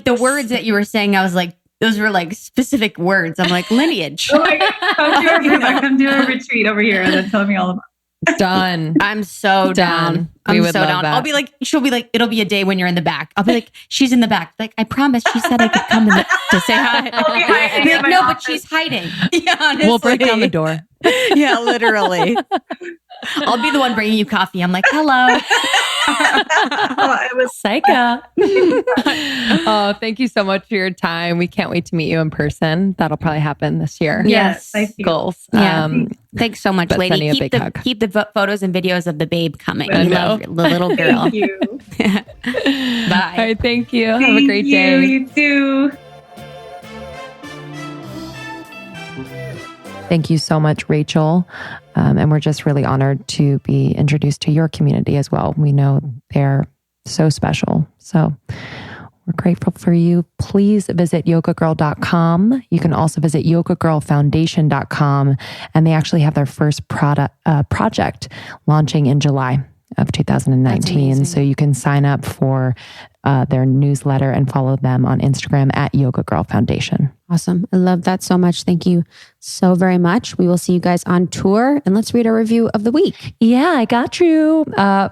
the words that you were saying, I was like, those were like specific words. I'm like, lineage. Oh my God. Come do a retreat over here and then tell me all about it. Done. I'm so down. We would so love down. that. I'll be like, she'll be like, it'll be a day when you're in the back. I'll be like, she's in the back. Like, I promise she said I could come to say hi. Like, no, but she's hiding. Yeah, honestly. We'll break down the door. Yeah, literally. I'll be the one bringing you coffee. I'm like, hello. I was psycho. Oh, thank you so much for your time. We can't wait to meet you in person. That'll probably happen this year. Yes. Goals. Yeah. Thanks so much, lady. Keep the photos and videos of the babe coming. I We know. love the little girl. Thank you. Bye. All right, thank you. Have a great day. You too. Thank you so much, Rachel. And we're just really honored to be introduced to your community as well. We know they're so special. So we're grateful for you. Please visit yogagirl.com. You can also visit yogagirlfoundation.com. And they actually have their first project launching in July of 2019. So you can sign up for their newsletter and follow them on Instagram at Yoga Girl Foundation. Awesome. I love that so much. Thank you so very much. We will see you guys on tour, and let's read our review of the week. Yeah, I got you.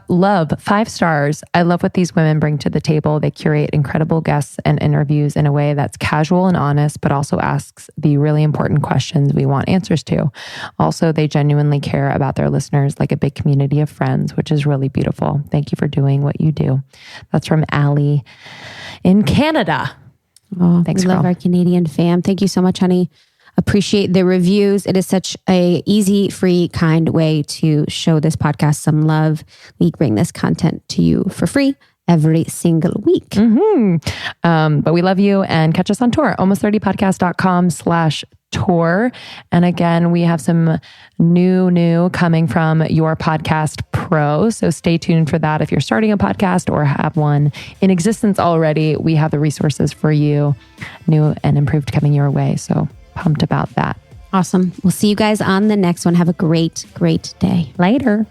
Love, 5 stars. I love what these women bring to the table. They curate incredible guests and interviews in a way that's casual and honest, but also asks the really important questions we want answers to. Also, they genuinely care about their listeners like a big community of friends, which is really beautiful. Thank you for doing what you do. That's from Allie in Canada. Oh, Thanks, we love girl. our Canadian fam. Thank you so much, honey. Appreciate the reviews. It is such a easy, free, kind way to show this podcast some love. We bring this content to you for free every single week. But we love you, and catch us on tour. almost30podcast.com/tour. And again, we have some new coming from Your Podcast Pro. So stay tuned for that. If you're starting a podcast or have one in existence already, we have the resources for you, new and improved, coming your way. So pumped about that. Awesome. We'll see you guys on the next one. Have a great, great day. Later.